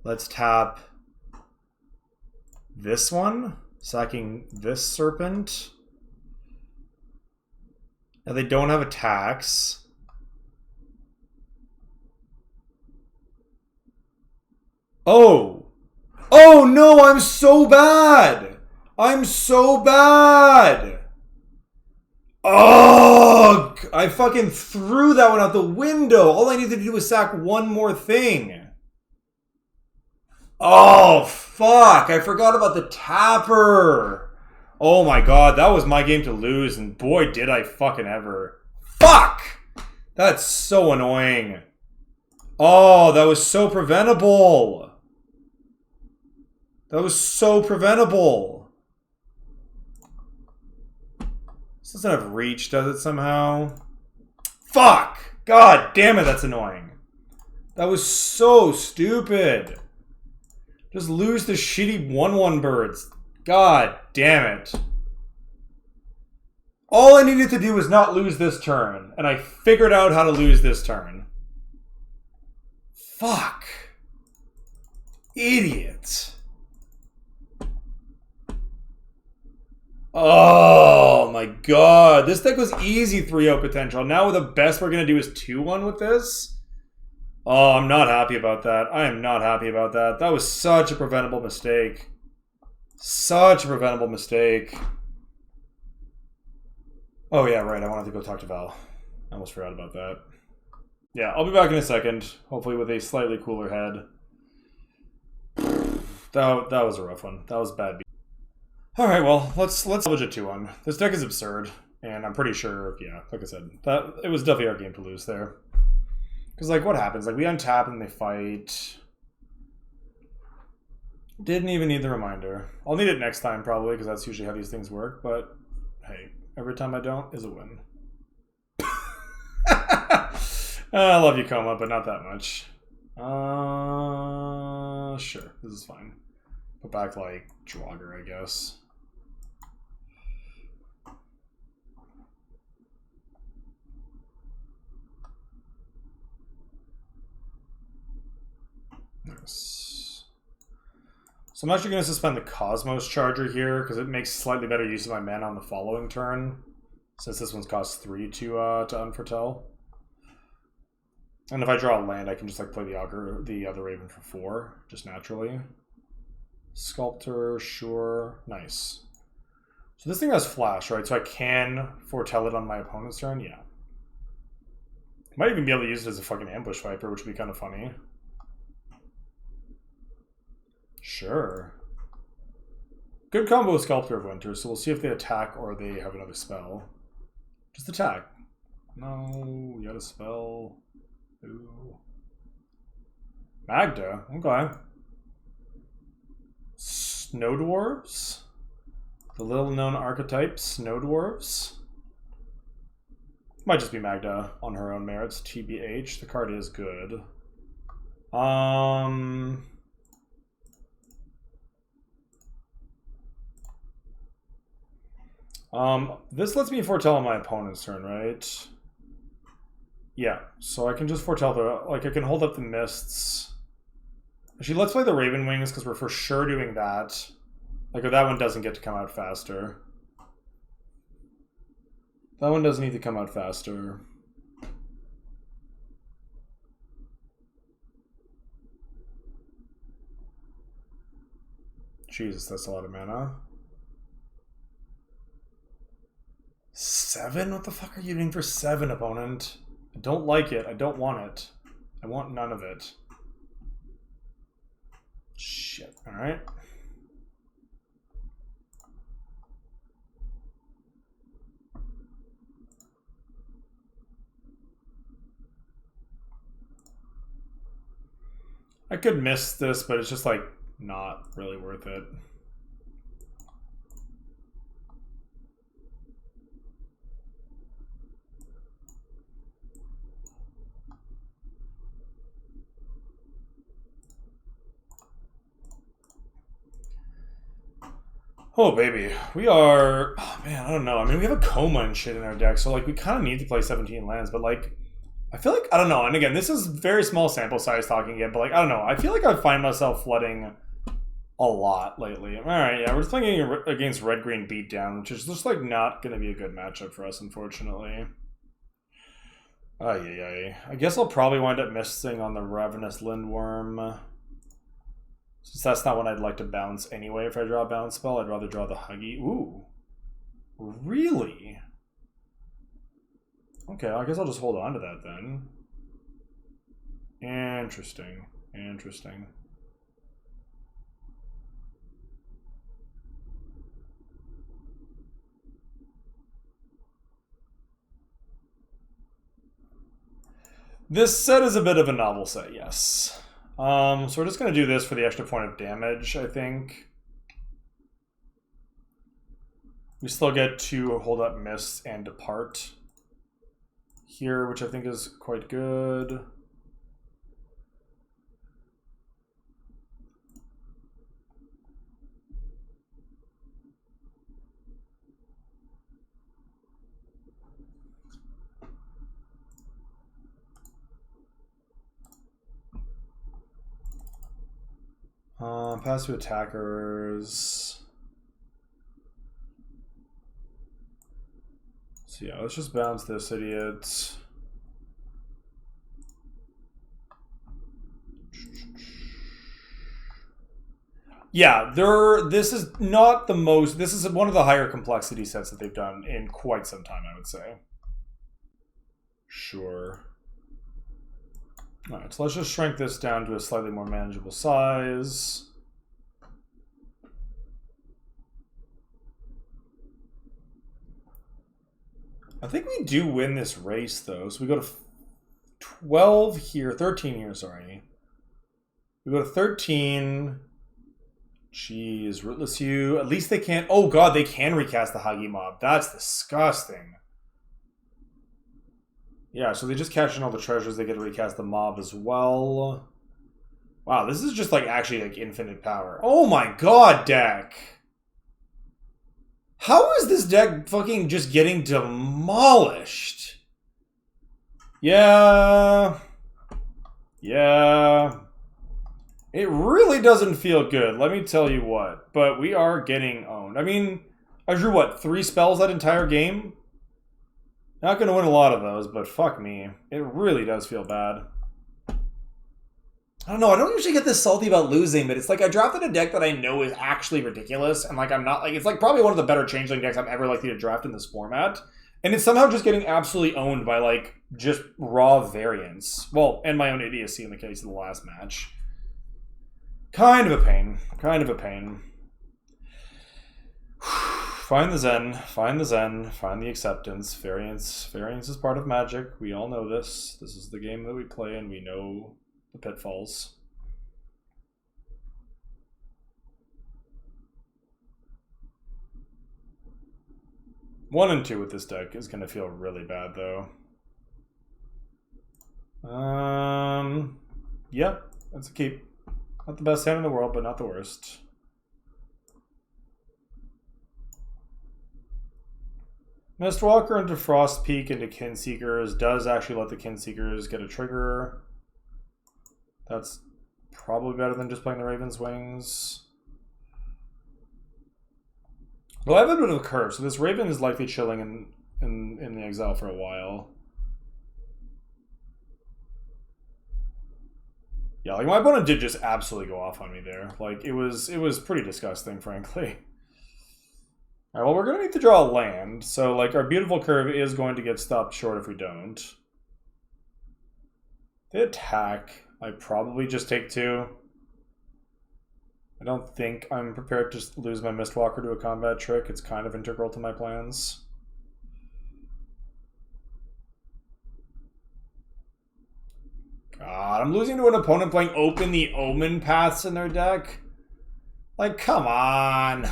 Let's tap this one, sacking this serpent. Now they don't have attacks. Oh! Oh no, I'm so bad! I'm so bad! Oh! I fucking threw that one out the window. All I needed to do was sack one more thing. Oh, fuck. I forgot about the tapper. Oh my god, that was my game to lose, and boy did I fucking ever. Fuck! That's so annoying. Oh, that was so preventable. That was so preventable. This doesn't have reach, does it somehow? Fuck! God damn it, that's annoying. That was so stupid. Just lose the shitty 1/1 birds. God damn it. All I needed to do was not lose this turn, and I figured out how to lose this turn. Fuck. Idiot. Oh my god. This deck was easy 3-0 potential. Now the best we're going to do is 2-1 with this? Oh, I'm not happy about that. I am not happy about that. That was such a preventable mistake. Such a preventable mistake. Oh yeah, right. I wanted to go talk to Val. I almost forgot about that. Yeah, I'll be back in a second. Hopefully with a slightly cooler head. That was a rough one. That was bad. Alright, well, let's salvage a 2-1. This deck is absurd. And I'm pretty sure, yeah, like I said, that it was definitely our game to lose there. Because, like, what happens? Like, we untap and they fight. Didn't even need the reminder. I'll need it next time, probably, because that's usually how these things work. But, hey, every time I don't is a win. I love you, Koma, but not that much. Sure, this is fine. Put back, like, Draugr, I guess. Nice. So I'm actually going to suspend the Cosmos Charger here because it makes slightly better use of my mana on the following turn, since this one's cost 3 to unforetell. And if I draw a land, I can just like play the other Raven for 4, just naturally. Sculptor, sure. Nice. So this thing has flash, right? So I can foretell it on my opponent's turn? Yeah. Might even be able to use it as a fucking ambush viper, which would be kind of funny. Sure. Good combo with Sculptor of Winter, so we'll see if they attack or they have another spell. Just attack. No, you got a spell. Ooh. Magda, okay. Snow Dwarves? The little known archetype, Snow Dwarves. Might just be Magda on her own merits, TBH. The card is good. This lets me foretell on my opponent's turn, right? Yeah, so I can just foretell the, like, I can hold up the mists. Actually, let's play the Raven Wings, because we're for sure doing that. Like, that one doesn't get to come out faster. That one doesn't need to come out faster. Jesus, that's a lot of mana. 7? What the fuck are you doing for 7, opponent? I don't like it. I don't want it. I want none of it. Shit. Alright. I could miss this, but it's just like not really worth it. Oh, baby. We are... Oh, man, I don't know. I mean, we have a Koma and shit in our deck, so, like, we kind of need to play 17 lands, but, like, I feel like... I don't know. And, again, this is very small sample size talking again, but, like, I don't know. I feel like I find myself flooding a lot lately. Alright, yeah, we're just playing against Red-Green Beatdown, which is just, like, not going to be a good matchup for us, unfortunately. Ay. I guess I'll probably wind up missing on the Ravenous Lindworm. Since that's not what I'd like to bounce anyway if I draw a bounce spell, I'd rather draw the Huggy. Ooh. Really? Okay, I guess I'll just hold on to that then. Interesting. Interesting. This set is a bit of a novel set, yes. So we're just going to do this for the extra point of damage, I think. We still get to hold up Mist and Depart here, which I think is quite good. Pass to attackers. So yeah, let's just bounce this idiot. Yeah, this is not the most... This is one of the higher complexity sets that they've done in quite some time, I would say. Sure. Alright, so let's just shrink this down to a slightly more manageable size. I think we do win this race, though. So we go to 12 here, 13 here, sorry. We go to 13. Jeez, Rootless Hue. At least they can't... Oh, God, they can recast the Hagi Mob. That's disgusting. Yeah, so they just cash in all the treasures. They get to recast the mob as well. Wow, this is just, like, actually, like, infinite power. Oh, my God, deck. How is this deck fucking just getting demolished? Yeah. It really doesn't feel good, let me tell you what. But we are getting owned. I mean, I drew, what, 3 spells that entire game? Not going to win a lot of those, but fuck me. It really does feel bad. I don't know. I don't usually get this salty about losing, but it's like I drafted a deck that I know is actually ridiculous, and like I'm not like it's like probably one of the better changeling decks I'm ever likely to draft in this format, and it's somehow just getting absolutely owned by like just raw variance. Well, and my own idiocy in the case of the last match. Kind of a pain. Kind of a pain. Find the zen. Find the zen. Find the acceptance. Variance. Variance is part of Magic. We all know this. This is the game that we play, and we know the pitfalls. One and two with this deck is going to feel really bad, though. Yep, that's a keep. Not the best hand in the world, but not the worst. Mistwalker into Frost Peak into Kinseekers does actually let the Kinseekers get a trigger. That's probably better than just playing the Raven's Wings. Well, I have a bit of a curve, so this Raven is likely chilling in the exile for a while. Yeah, like my opponent did just absolutely go off on me there. Like it was pretty disgusting, frankly. Alright, well we're gonna need to draw a land, so like our beautiful curve is going to get stopped short if we don't. They attack. I probably just take two. I don't think I'm prepared to lose my Mistwalker to a combat trick. It's kind of integral to my plans. God, I'm losing to an opponent playing Open the Omen Paths in their deck? Like, come on.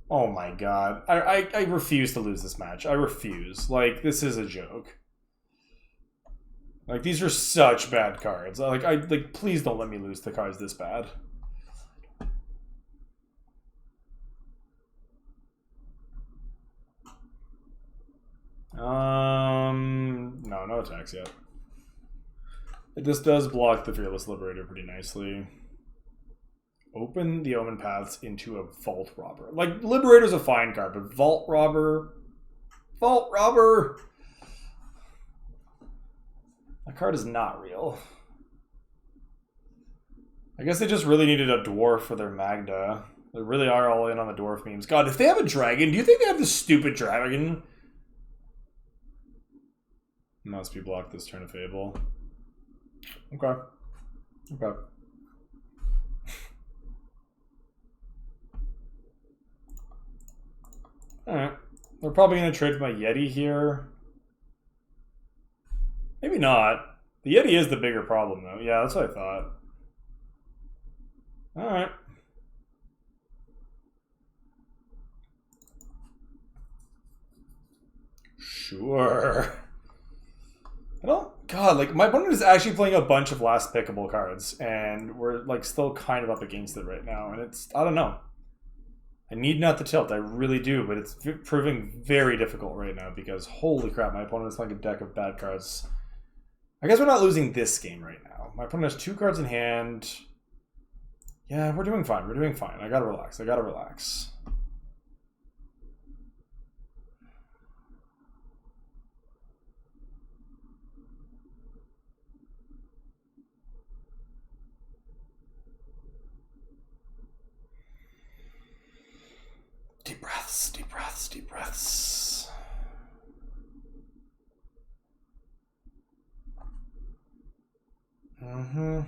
Oh my god. I refuse to lose this match. I refuse. Like, this is a joke. Like, these are such bad cards. Like, please don't let me lose the cards this bad. No attacks yet. This does block the Fearless Liberator pretty nicely. Open the Omen Paths into a Vault Robber. Like, Liberator's a fine card, but Vault Robber... Vault Robber! That card is not real. I guess they just really needed a dwarf for their Magda. They really are all in on the dwarf memes. God, if they have a dragon, do you think they have this stupid dragon? Must be blocked this turn of Fable. Okay. Okay. Alright. We're probably going to trade for my Yeti here. Maybe not. The Yeti is the bigger problem, though. Yeah, that's what I thought. Alright. Sure. I don't... God, like, my opponent is actually playing a bunch of last pickable cards, and we're, like, still kind of up against it right now, and it's... I don't know. I need not to tilt, I really do, but it's proving very difficult right now, because holy crap, my opponent is playing a deck of bad cards. I guess we're not losing this game right now. My opponent has 2 cards in hand. Yeah, we're doing fine, we're doing fine. I gotta relax, I gotta relax. Deep breaths, deep breaths, deep breaths. Mm-hmm.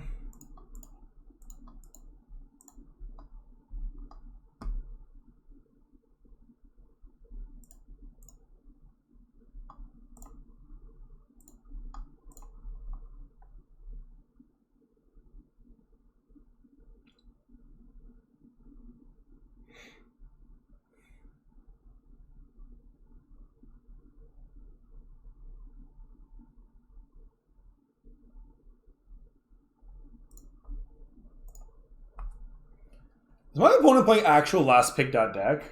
Is my opponent playing actual last pick deck?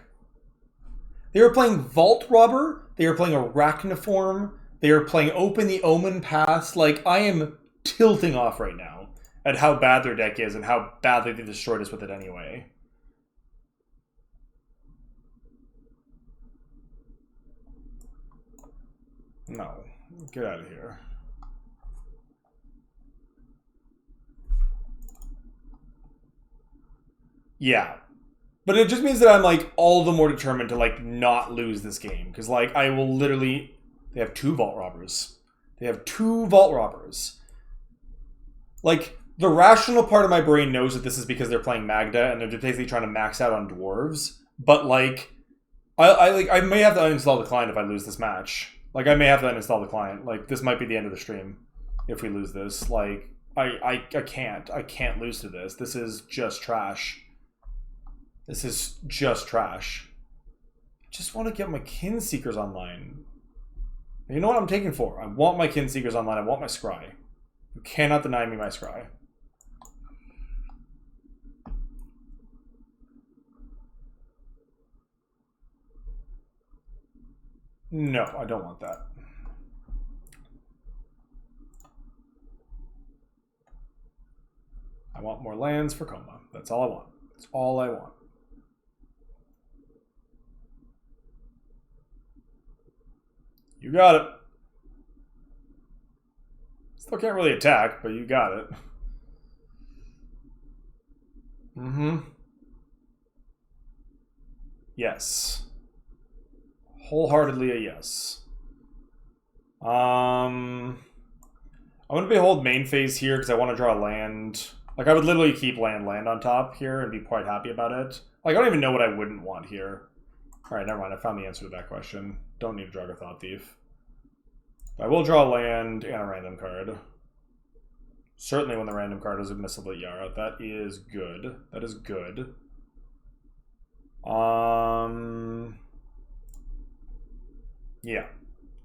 They were playing Vault Robber, they were playing Arachniform, they were playing Open the Omen Paths. Like, I am tilting off right now at how bad their deck is and how badly they destroyed us with it anyway. No. Get out of here. Yeah. But it just means that I'm like all the more determined to like not lose this game. Because like I will literally they have 2 vault robbers. They have 2 vault robbers. Like the rational part of my brain knows that this is because they're playing Magda and they're just basically trying to max out on dwarves. But like I may have to uninstall the client if I lose this match. Like I may have to uninstall the client. Like this might be the end of the stream if we lose this. Like I can't lose to this. This is just trash. This is just trash. I just want to get my Kin Seekers online. You know what I'm taking for? I want my Kin Seekers online. I want my Scry. You cannot deny me my Scry. No, I don't want that. I want more lands for Koma. That's all I want. That's all I want. You got it. Still can't really attack, but you got it. Mm-hmm. Yes. Wholeheartedly a yes. I'm going to behold main phase here because I want to draw a land. Like, I would literally keep land on top here and be quite happy about it. Like, I don't even know what I wouldn't want here. Alright, never mind. I found the answer to that question. Don't need to draw a Thought Thief. I will draw a land and a random card. Certainly when the random card is admissible at Yara. That is good. That is good. Yeah.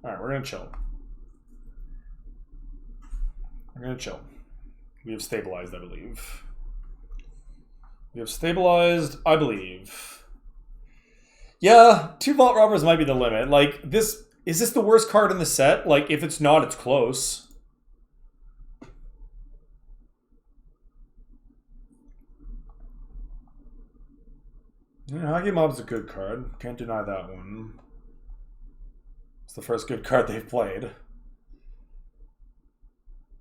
Alright, we're going to chill. We're going to chill. We have stabilized, I believe. We have stabilized, I believe. Yeah, 2 Vault Robbers might be the limit. Like, this... Is this the worst card in the set? Like, if it's not, it's close. Yeah, Hagi Mob's a good card. Can't deny that one. It's the first good card they've played.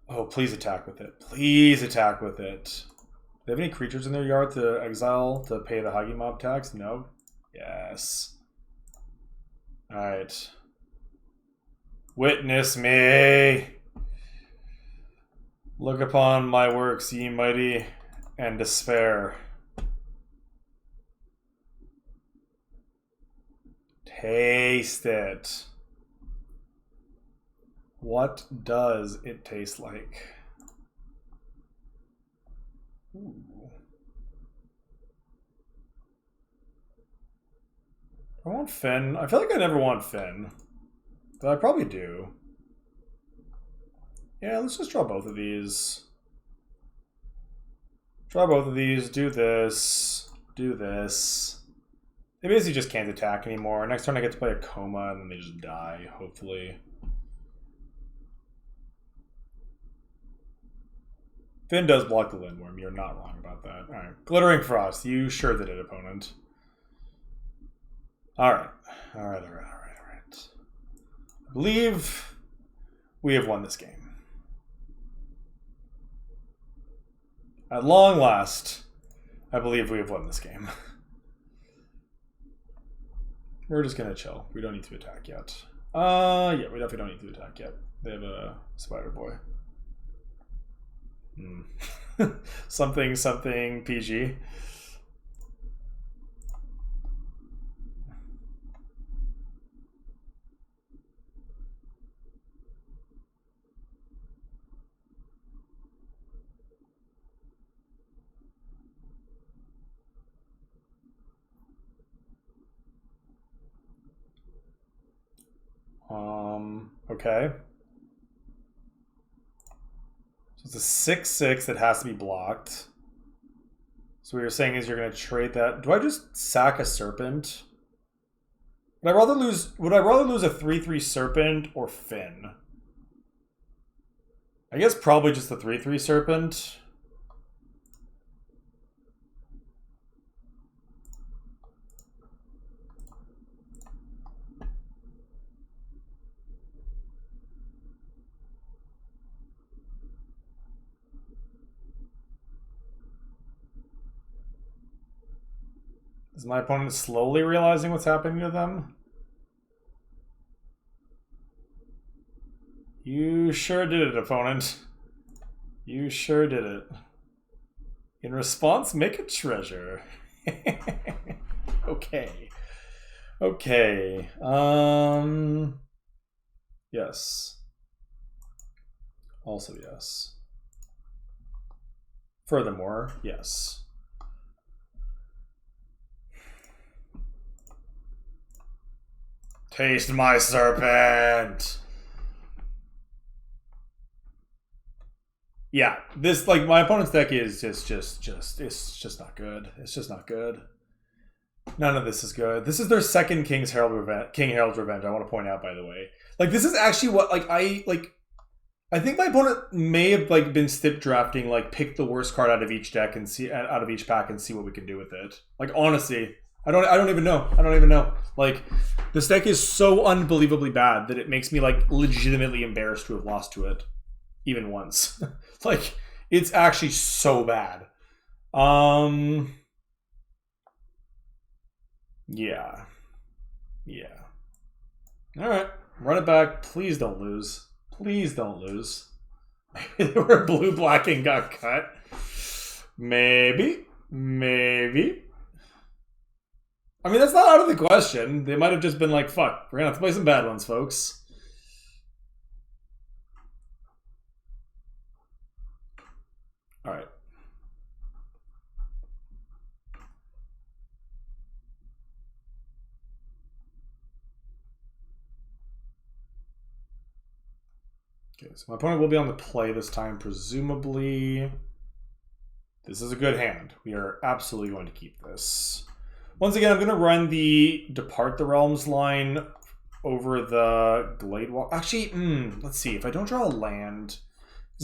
Oh, please attack with it. Please attack with it. Do they have any creatures in their yard to exile to pay the Hagi Mob tax? No. Yes. Alright. Witness me. Look upon my works, ye mighty, and despair. Taste it. What does it taste like? Ooh. I want Finn. I feel like I never want Finn. But I probably do. Yeah, let's just draw both of these. Draw both of these. Do this. Do this. They basically just can't attack anymore. Next turn I get to play a Koma and then they just die, hopefully. Finn does block the Lindworm. You're not wrong about that. Alright. Glittering Frost. You sure did it, opponent. Alright. Alright. I believe we have won this game. At long last, I believe we have won this game. We're just gonna chill. We don't need to attack yet. Yeah, we definitely don't need to attack yet. They have a Spider Boy. something PG. Okay. So it's a 6/6 that has to be blocked. So what you're saying is you're going to trade that. Do I just sack a Serpent? Would I rather lose a 3/3 Serpent or Finn? I guess probably just the 3/3 Serpent. Is my opponent slowly realizing what's happening to them? You sure did it, opponent. You sure did it. In response, make a treasure. Okay. Okay. Yes. Also yes. Furthermore, yes. Taste my serpent. Yeah, this, like, my opponent's deck is it's just not good. It's just not good. None of this is good. This is their second King Herald's Revenge. I want to point out, by the way. Like, this is actually what, like, I think my opponent may have, like, been stip drafting, like, pick the worst card out of each deck and see out of each pack and see what we can do with it. Like, honestly, I don't even know. I don't even know. Like, this deck is so unbelievably bad that it makes me, like, legitimately embarrassed to have lost to it even once. Like, it's actually so bad. Yeah. Yeah. All right. Run it back. Please don't lose. Please don't lose. Maybe they were blue-black and got cut. Maybe. Maybe. I mean, that's not out of the question. They might have just been like, fuck, we're going to have to play some bad ones, folks. All right. Okay, so my opponent will be on the play this time, presumably. This is a good hand. We are absolutely going to keep this. Once again, I'm going to run the Depart the Realms line over the Glade Walk. Actually, let's see. If I don't draw a land,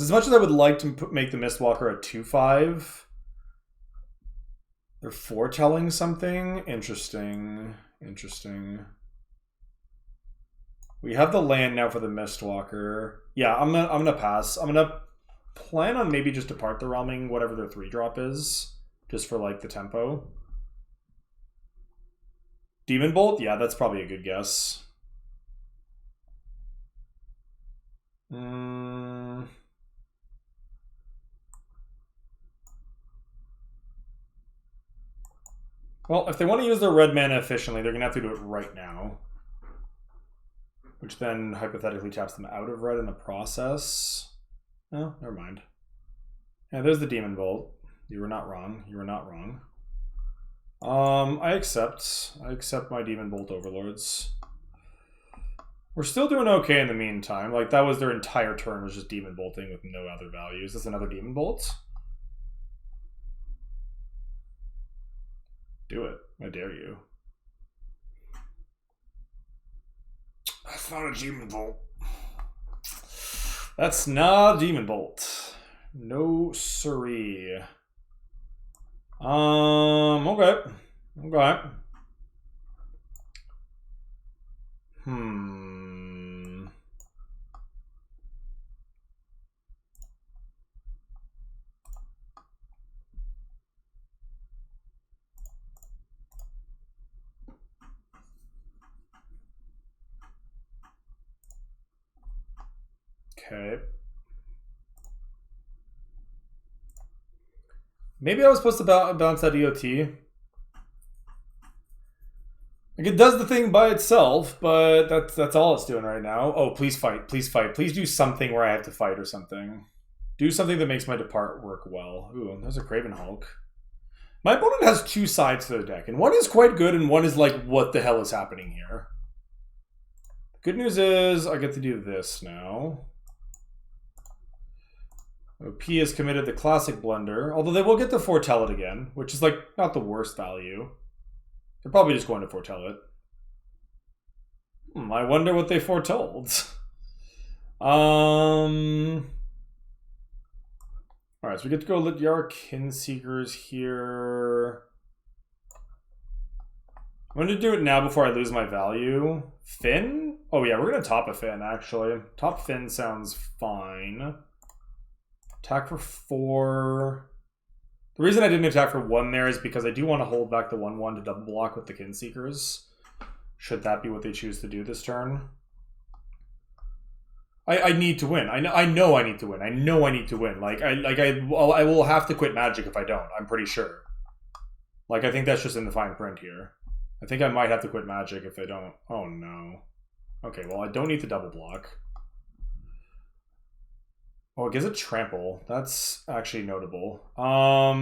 as much as I would like to make the Mistwalker a 2/5, they're foretelling something. Interesting. Interesting. We have the land now for the Mistwalker. Yeah, I'm gonna pass. I'm gonna plan on maybe just Depart the Realming whatever their 3-drop is, just for like the tempo. Demon Bolt? Yeah, that's probably a good guess. Well, if they want to use their red mana efficiently, they're going to have to do it right now. Which then hypothetically taps them out of red in the process. Oh, never mind. Yeah, there's the Demon Bolt. You were not wrong. You were not wrong. I accept. I accept my Demon Bolt Overlords. We're still doing okay in the meantime. Like, that was their entire turn, was just Demon Bolting with no other values. Is this another Demon Bolt? Do it. I dare you. That's not a Demon Bolt. That's not a Demon Bolt. No siree. Okay. Okay. Okay. Maybe I was supposed to bounce that EOT. Like, it does the thing by itself, but that's all it's doing right now. Oh, please fight. Please fight. Please do something where I have to fight or something. Do something that makes my Depart work well. Ooh, there's a Craven Hulk. My opponent has 2 sides to the deck, and one is quite good, and one is like, what the hell is happening here? Good news is I get to do this now. OP has committed the classic blunder, although they will get to foretell it again, which is like not the worst value. They're probably just going to foretell it. I wonder what they foretold. Alright, so we get to go Lityar Kinseekers here. I'm going to do it now before I lose my value. Finn? Oh yeah, we're going to top a Finn, actually. Top Finn sounds fine. Attack for 4. The reason I didn't attack for 1 there is because I do want to hold back the 1/1 to double block with the Kinseekers. Should that be what they choose to do this turn? I need to win. I know I need to win. I know I need to win. I will have to quit Magic if I don't. I'm pretty sure. Like, I think that's just in the fine print here. I think I might have to quit Magic if I don't. Oh no. Okay, well I don't need to double block. Oh, it gives a trample. That's actually notable. Oh,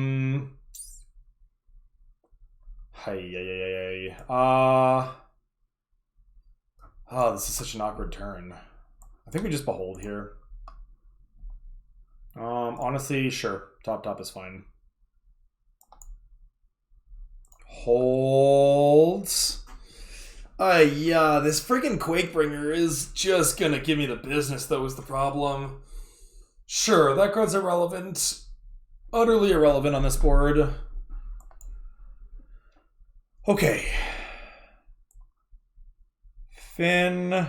this is such an awkward turn. I think we just behold here. Honestly, sure. Top is fine. Holds. Yeah, this freaking Quakebringer is just gonna give me the business, though, is the problem. Sure, that card's irrelevant. Utterly irrelevant on this board. Okay. Finn.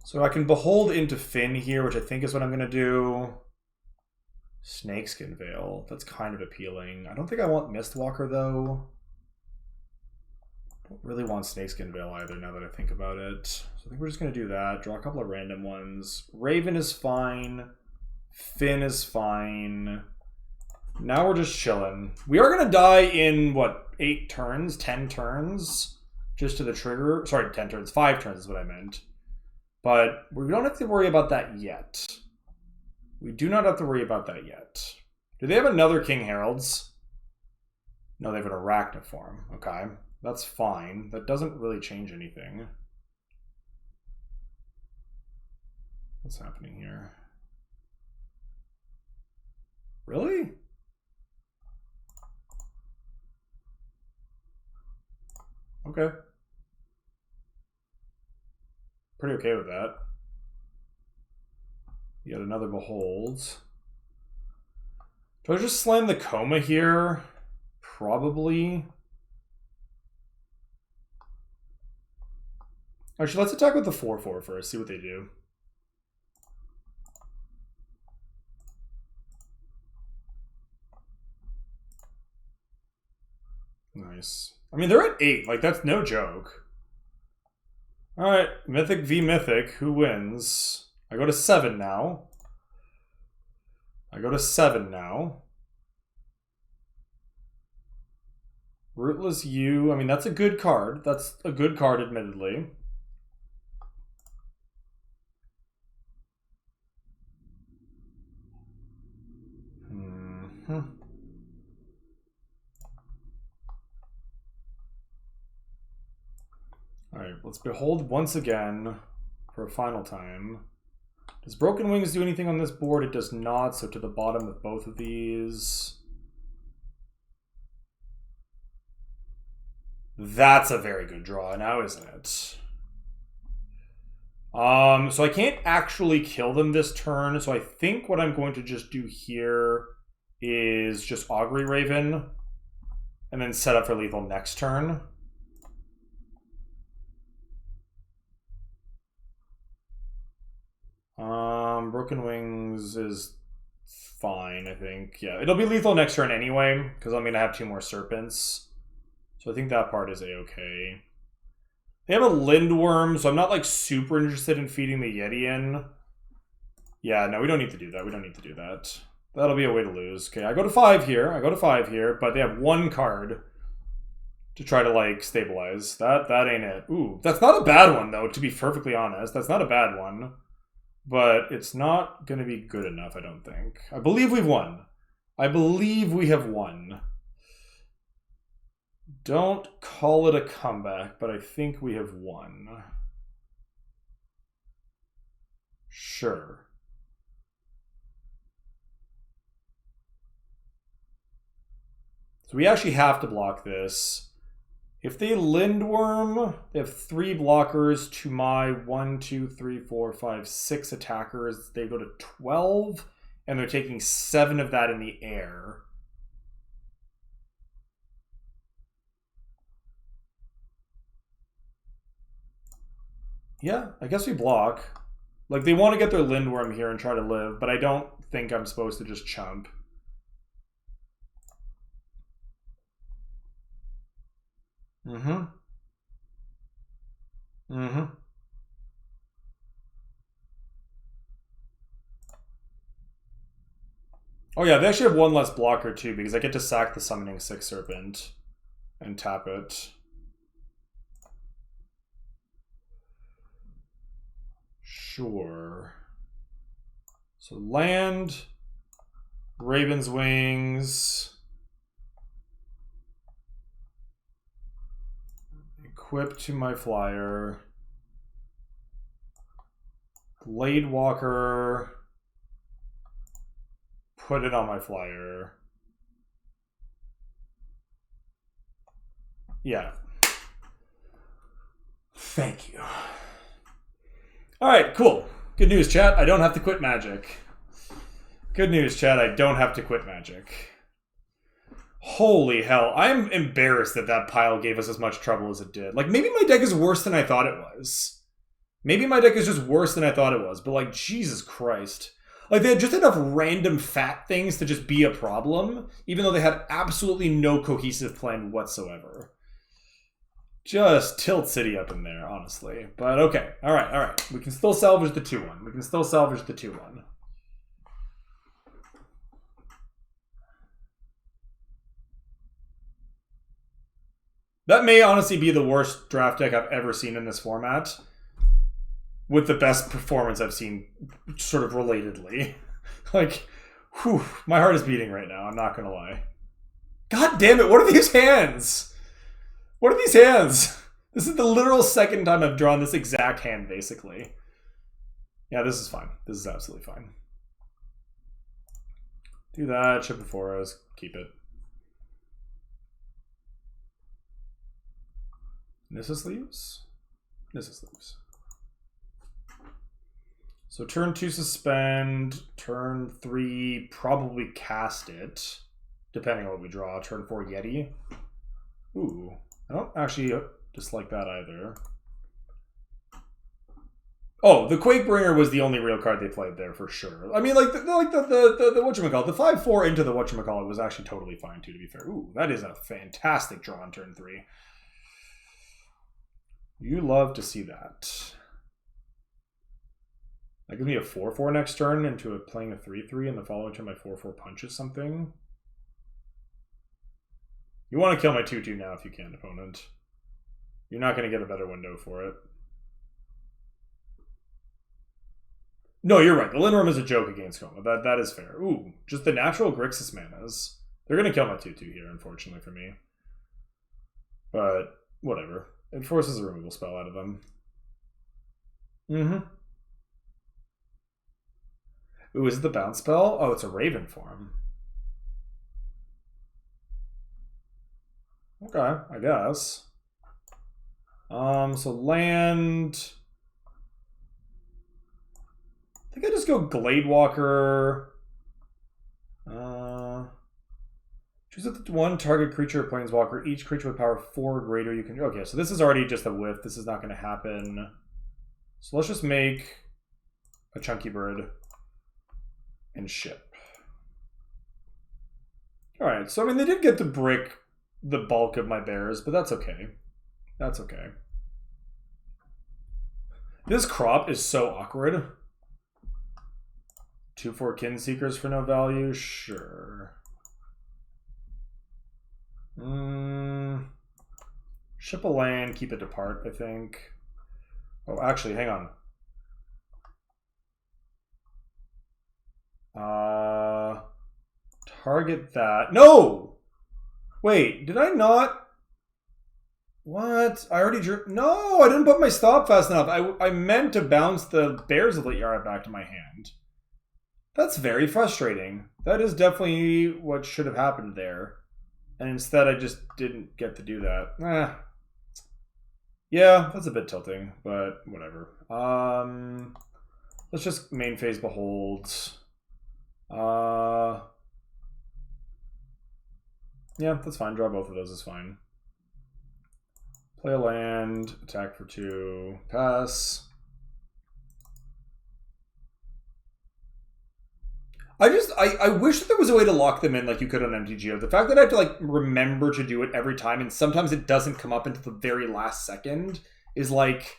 So I can behold into Finn here, which I think is what I'm going to do. Snakeskin Veil. That's kind of appealing. I don't think I want Mistwalker, though. I don't really want Snakeskin Veil either, now that I think about it. So I think we're just going to do that. Draw a couple of random ones. Raven is fine. Finn is fine. Now we're just chilling. We are going to die in, what, 8 turns? 10 turns? Just to the trigger. Sorry, 10 turns. 5 turns is what I meant. But we don't have to worry about that yet. We do not have to worry about that yet. Do they have another King Herald's? No, they have an Arachniform. Okay, that's fine. That doesn't really change anything. What's happening here? Really? Okay. Pretty okay with that. Yet another Behold. Do I just slam the Koma here? Probably. Actually, let's attack with the 4/4 first, see what they do. Nice. I mean, they're at 8. Like, that's no joke. Alright, Mythic v Mythic. Who wins? I go to 7 now. Rootless U. I mean, that's a good card. That's a good card, admittedly. Alright, let's behold once again for a final time. Does Broken Wings do anything on this board? It does not, so to the bottom of both of these. That's a very good draw now, isn't it? So I can't actually kill them this turn, so I think what I'm going to just do here is just Augury Raven and then set up for lethal next turn. Broken Wings is fine, I think. Yeah, it'll be lethal next turn anyway, because I'm going to have 2 more Serpents. So I think that part is a-okay. They have a Lindworm, so I'm not, like, super interested in feeding the Yeti in. Yeah, no, we don't need to do that. That'll be a way to lose. Okay, I go to 5 here. But they have 1 card to try to, like, stabilize. That ain't it. Ooh, that's not a bad one, though, to be perfectly honest. That's not a bad one. But it's not going to be good enough, I don't think. I believe we've won. I believe we have won. Don't call it a comeback, but I think we have won. Sure. So we actually have to block this. If they Lindworm, they have 3 blockers to my 1, 2, 3, 4, 5, 6 attackers. They go to 12, and they're taking 7 of that in the air. Yeah, I guess we block. Like, they want to get their Lindworm here and try to live, but I don't think I'm supposed to just chump. Mm-hmm. Mm-hmm. Oh yeah, they actually have one less blocker too, because I get to sack the Summoning Six Serpent and tap it. Sure. So land, Raven's Wings, equip to my flyer, Glade Walker, put it on my flyer. Yeah. Thank you. All right, cool. Good news, chat. I don't have to quit Magic. Good news, chat. I don't have to quit Magic. Holy hell. I'm embarrassed that that pile gave us as much trouble as it did. Like, maybe my deck is worse than I thought it was. Maybe my deck is just worse than I thought it was. But, like, Jesus Christ. Like, they had just enough random fat things to just be a problem, even though they had absolutely no cohesive plan whatsoever. Just tilt City up in there, honestly. But okay. Alright. We can still salvage the 2-1. We can still salvage the 2-1. That may honestly be the worst draft deck I've ever seen in this format. With the best performance I've seen, sort of relatedly. Like, whew, my heart is beating right now, I'm not gonna lie. God damn it, what are these hands? What are these hands? This is the literal second time I've drawn this exact hand, basically. Yeah, this is fine. This is absolutely fine. Do that, chip before us, keep it. Nissus leaves? Nissus leaves. So turn 2 suspend, turn 3 probably cast it, depending on what we draw. Turn 4 Yeti. Ooh, I don't actually dislike that either. Oh, the Quakebringer was the only real card they played there for sure. I mean, like the whatchamacallit, the 5/4 into the whatchamacallit was actually totally fine too, to be fair. Ooh, that is a fantastic draw on turn 3. You love to see that. That gives me a 4/4 next turn into playing a 3/3, and the following turn my 4/4 punches something. You want to kill my 2/2 now if you can, opponent. You're not going to get a better window for it. No, you're right. The Linrum is a joke against Koma. That is fair. Ooh, just the natural Grixis manas. They're going to kill my 2/2 here, unfortunately for me. But whatever. It forces a removal spell out of them. Mm-hmm. Ooh, is it the bounce spell? Oh, it's a Raven form. Okay, I guess. So land. I think I just go Glade Walker. Choose up to one target creature or planeswalker. Each creature with power 4 or greater you can. Okay, so this is already just a whiff. This is not going to happen. So let's just make a Chunky Bird and ship. Alright, so I mean, they did get to brick the bulk of my bears, but that's okay. That's okay. This crop is so awkward. 2/4 Kinseekers for no value? Sure. Ship a land, keep it depart, I think. Oh, actually, hang on. Target that. No! Wait, did I not? What? I already drew. No, I didn't put my stop fast enough. I meant to bounce the Bears of Lityara back to my hand. That's very frustrating. That is definitely what should have happened there. And instead, I just didn't get to do that. Yeah, that's a bit tilting, but whatever. Let's just main phase Behold. Yeah, that's fine. Draw both of those is fine. Play a land, attack for 2, pass. I wish that there was a way to lock them in like you could on MTGO. The fact that I have to like remember to do it every time, and sometimes it doesn't come up until the very last second, is like,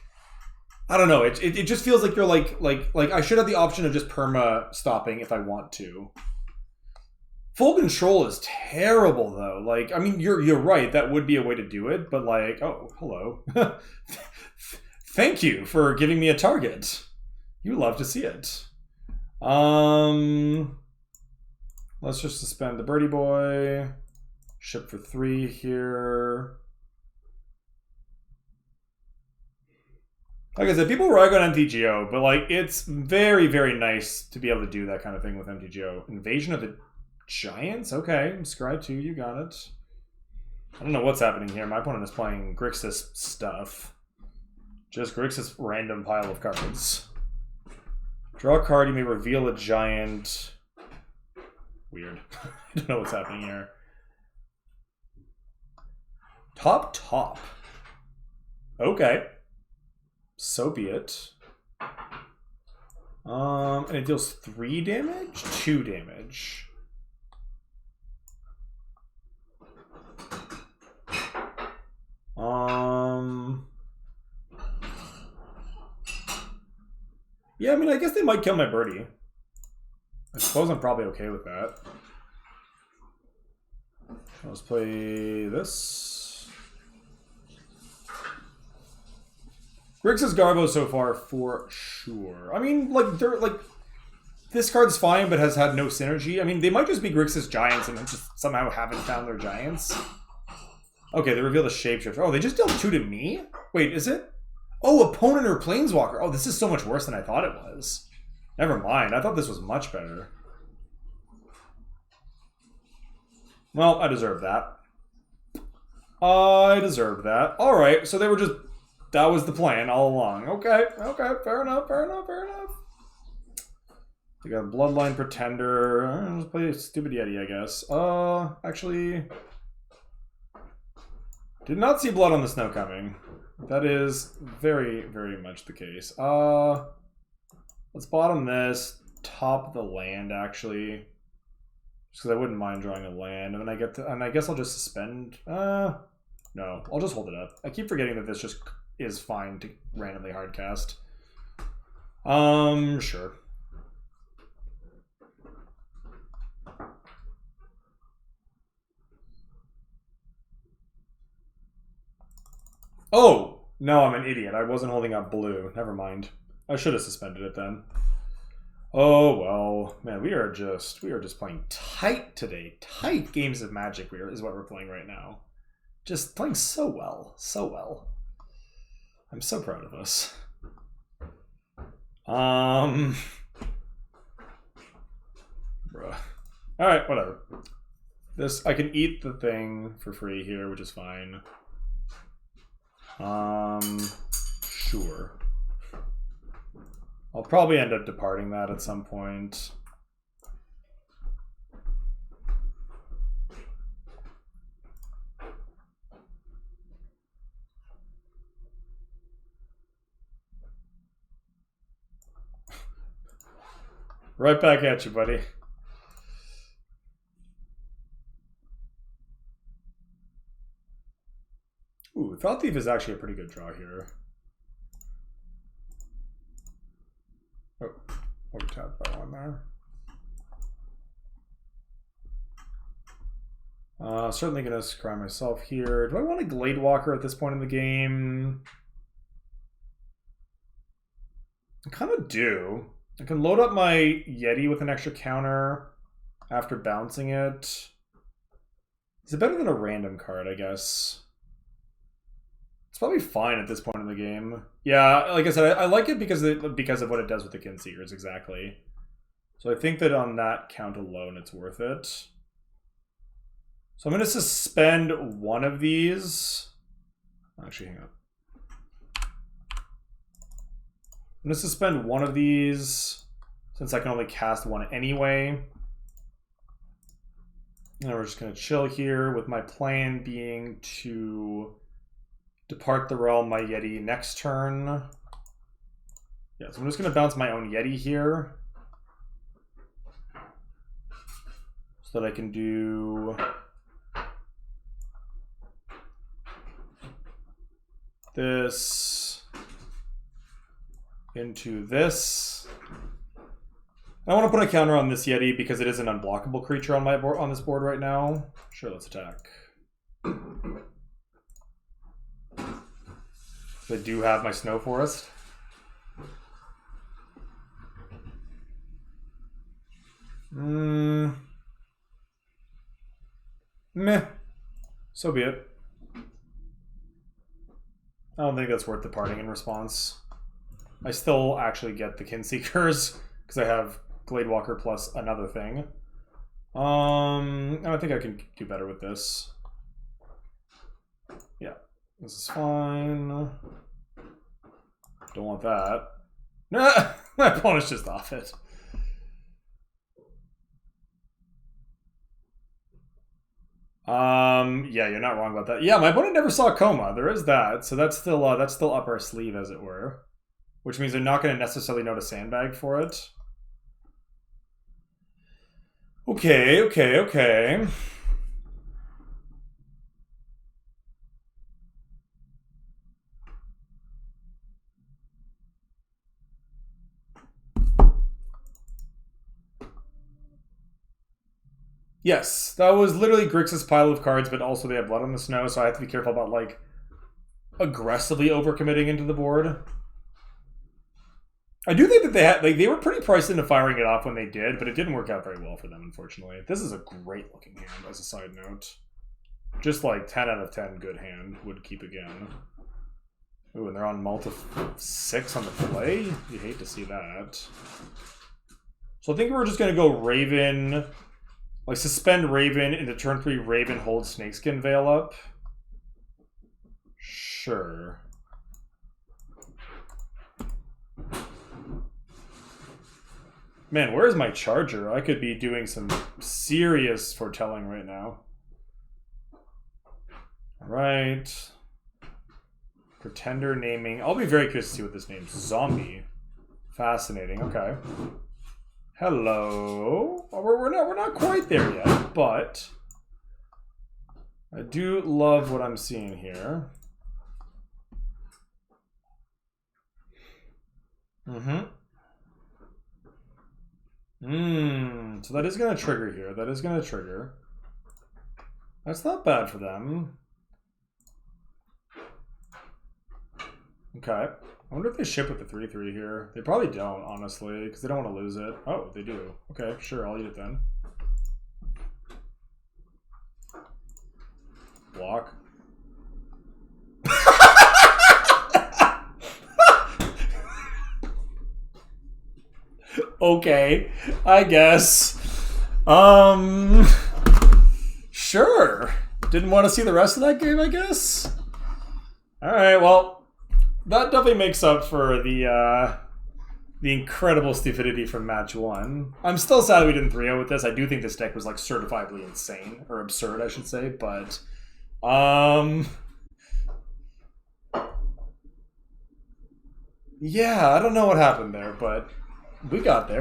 I don't know. It just feels like you're like I should have the option of just perma stopping if I want to. Full control is terrible though. Like, I mean, you're right. That would be a way to do it, but like, oh, hello. Thank you for giving me a target. You love to see it. Let's just suspend the birdie boy. Ship for 3 here. Like I said, people rag on MTGO, but like it's very, very nice to be able to do that kind of thing with MTGO. Invasion of the Giants? Okay, Scry 2, you got it. I don't know what's happening here. My opponent is playing Grixis stuff. Just Grixis random pile of cards. Draw a card, you may reveal a giant. Weird. I don't know what's happening here. Top. Okay. So be it. And it deals 3 damage? 2 damage. Yeah, I mean, I guess they might kill my birdie. I suppose I'm probably okay with that. Let's play this. Grixis Garbo so far for sure. I mean, like, they're like, this card's fine, but has had no synergy. I mean, they might just be Grixis Giants and just somehow haven't found their giants. Okay, they reveal the shapeshifter. Oh, they just dealt 2 to me? Wait, is it? Oh, opponent or planeswalker. Oh, this is so much worse than I thought it was. Never mind. I thought this was much better. Well, I deserve that. I deserve that. All right, so they were just... That was the plan all along. Okay, fair enough. They got Bloodline Pretender. Let's play Stupid Yeti, I guess. Actually... Did not see blood on the snow coming. That is very, very much the case. Let's bottom this, top the land actually, just because I wouldn't mind drawing a land, and then I guess I'll just suspend. No, I'll just hold it up. I keep forgetting that this just is fine to randomly hardcast. Sure. Oh, no, I'm an idiot. I wasn't holding up blue. Never mind. I should have suspended it then. Oh, well. Man, we are just playing tight today. Tight games of Magic is what we're playing right now. Just playing so well. So well. I'm so proud of us. Bruh. Alright, whatever. I can eat the thing for free here, which is fine. Sure. I'll probably end up departing that at some point. Right back at you, buddy. Ooh, Thought Thief is actually a pretty good draw here. Oh, overtapped that one there. Certainly going to scry myself here. Do I want a Glade Walker at this point in the game? I kind of do. I can load up my Yeti with an extra counter after bouncing it. Is it better than a random card, I guess? It's probably fine at this point in the game. Yeah, like I said, I like it because of what it does with the Kinseekers, exactly. So I think that on that count alone, it's worth it. So I'm going to suspend one of these. Actually, hang on. I'm going to suspend one of these since I can only cast one anyway. And we're just going to chill here with my plan being to depart the realm my Yeti next turn. Yeah, so I'm just going to bounce my own Yeti here. So they can do this into this. I want to put a counter on this Yeti because it is an unblockable creature on my board, on this board right now. Sure, let's attack. They do have my Snow Forest. Meh. So be it. I don't think that's worth departing in response. I still actually get the Kinseekers because I have Gladewalker plus another thing. I think I can do better with this. Yeah, this is fine. Don't want that. My opponent's just off it. Yeah, you're not wrong about that. Yeah, my opponent never saw Koma. There is that, so that's still up our sleeve, as it were. Which means they're not going to necessarily know to sandbag for it. Okay. Yes, that was literally Grixis' pile of cards, but also they have Blood on the Snow, so I have to be careful about, like, aggressively overcommitting into the board. I do think that they were pretty priced into firing it off when they did, but it didn't work out very well for them, unfortunately. This is a great looking hand, as a side note. Just like 10 out of 10 good hand would keep again. Ooh, and they're on multi 6 on the play? You hate to see that. So I think we're just going to go Raven, like suspend Raven into turn 3 Raven, hold Snakeskin Veil up. Sure. Man, where's my charger? I could be doing some serious foretelling right now. Alright. Pretender naming. I'll be very curious to see what this name's. Zombie. Fascinating. Okay. Hello. Oh, we're not quite there yet, but I do love what I'm seeing here. So that is going to trigger here. That is going to trigger. That's not bad for them. Okay. I wonder if they ship with the 3/3 here. They probably don't, honestly, because they don't want to lose it. Oh, they do. Okay, sure, I'll eat it then. Block. Okay, I guess. Sure. Didn't want to see the rest of that game, I guess. All right, well, that definitely makes up for the incredible stupidity from match 1. I'm still sad we didn't 3-0 with this. I do think this deck was like certifiably insane, or absurd, I should say, but yeah, I don't know what happened there, but we got there.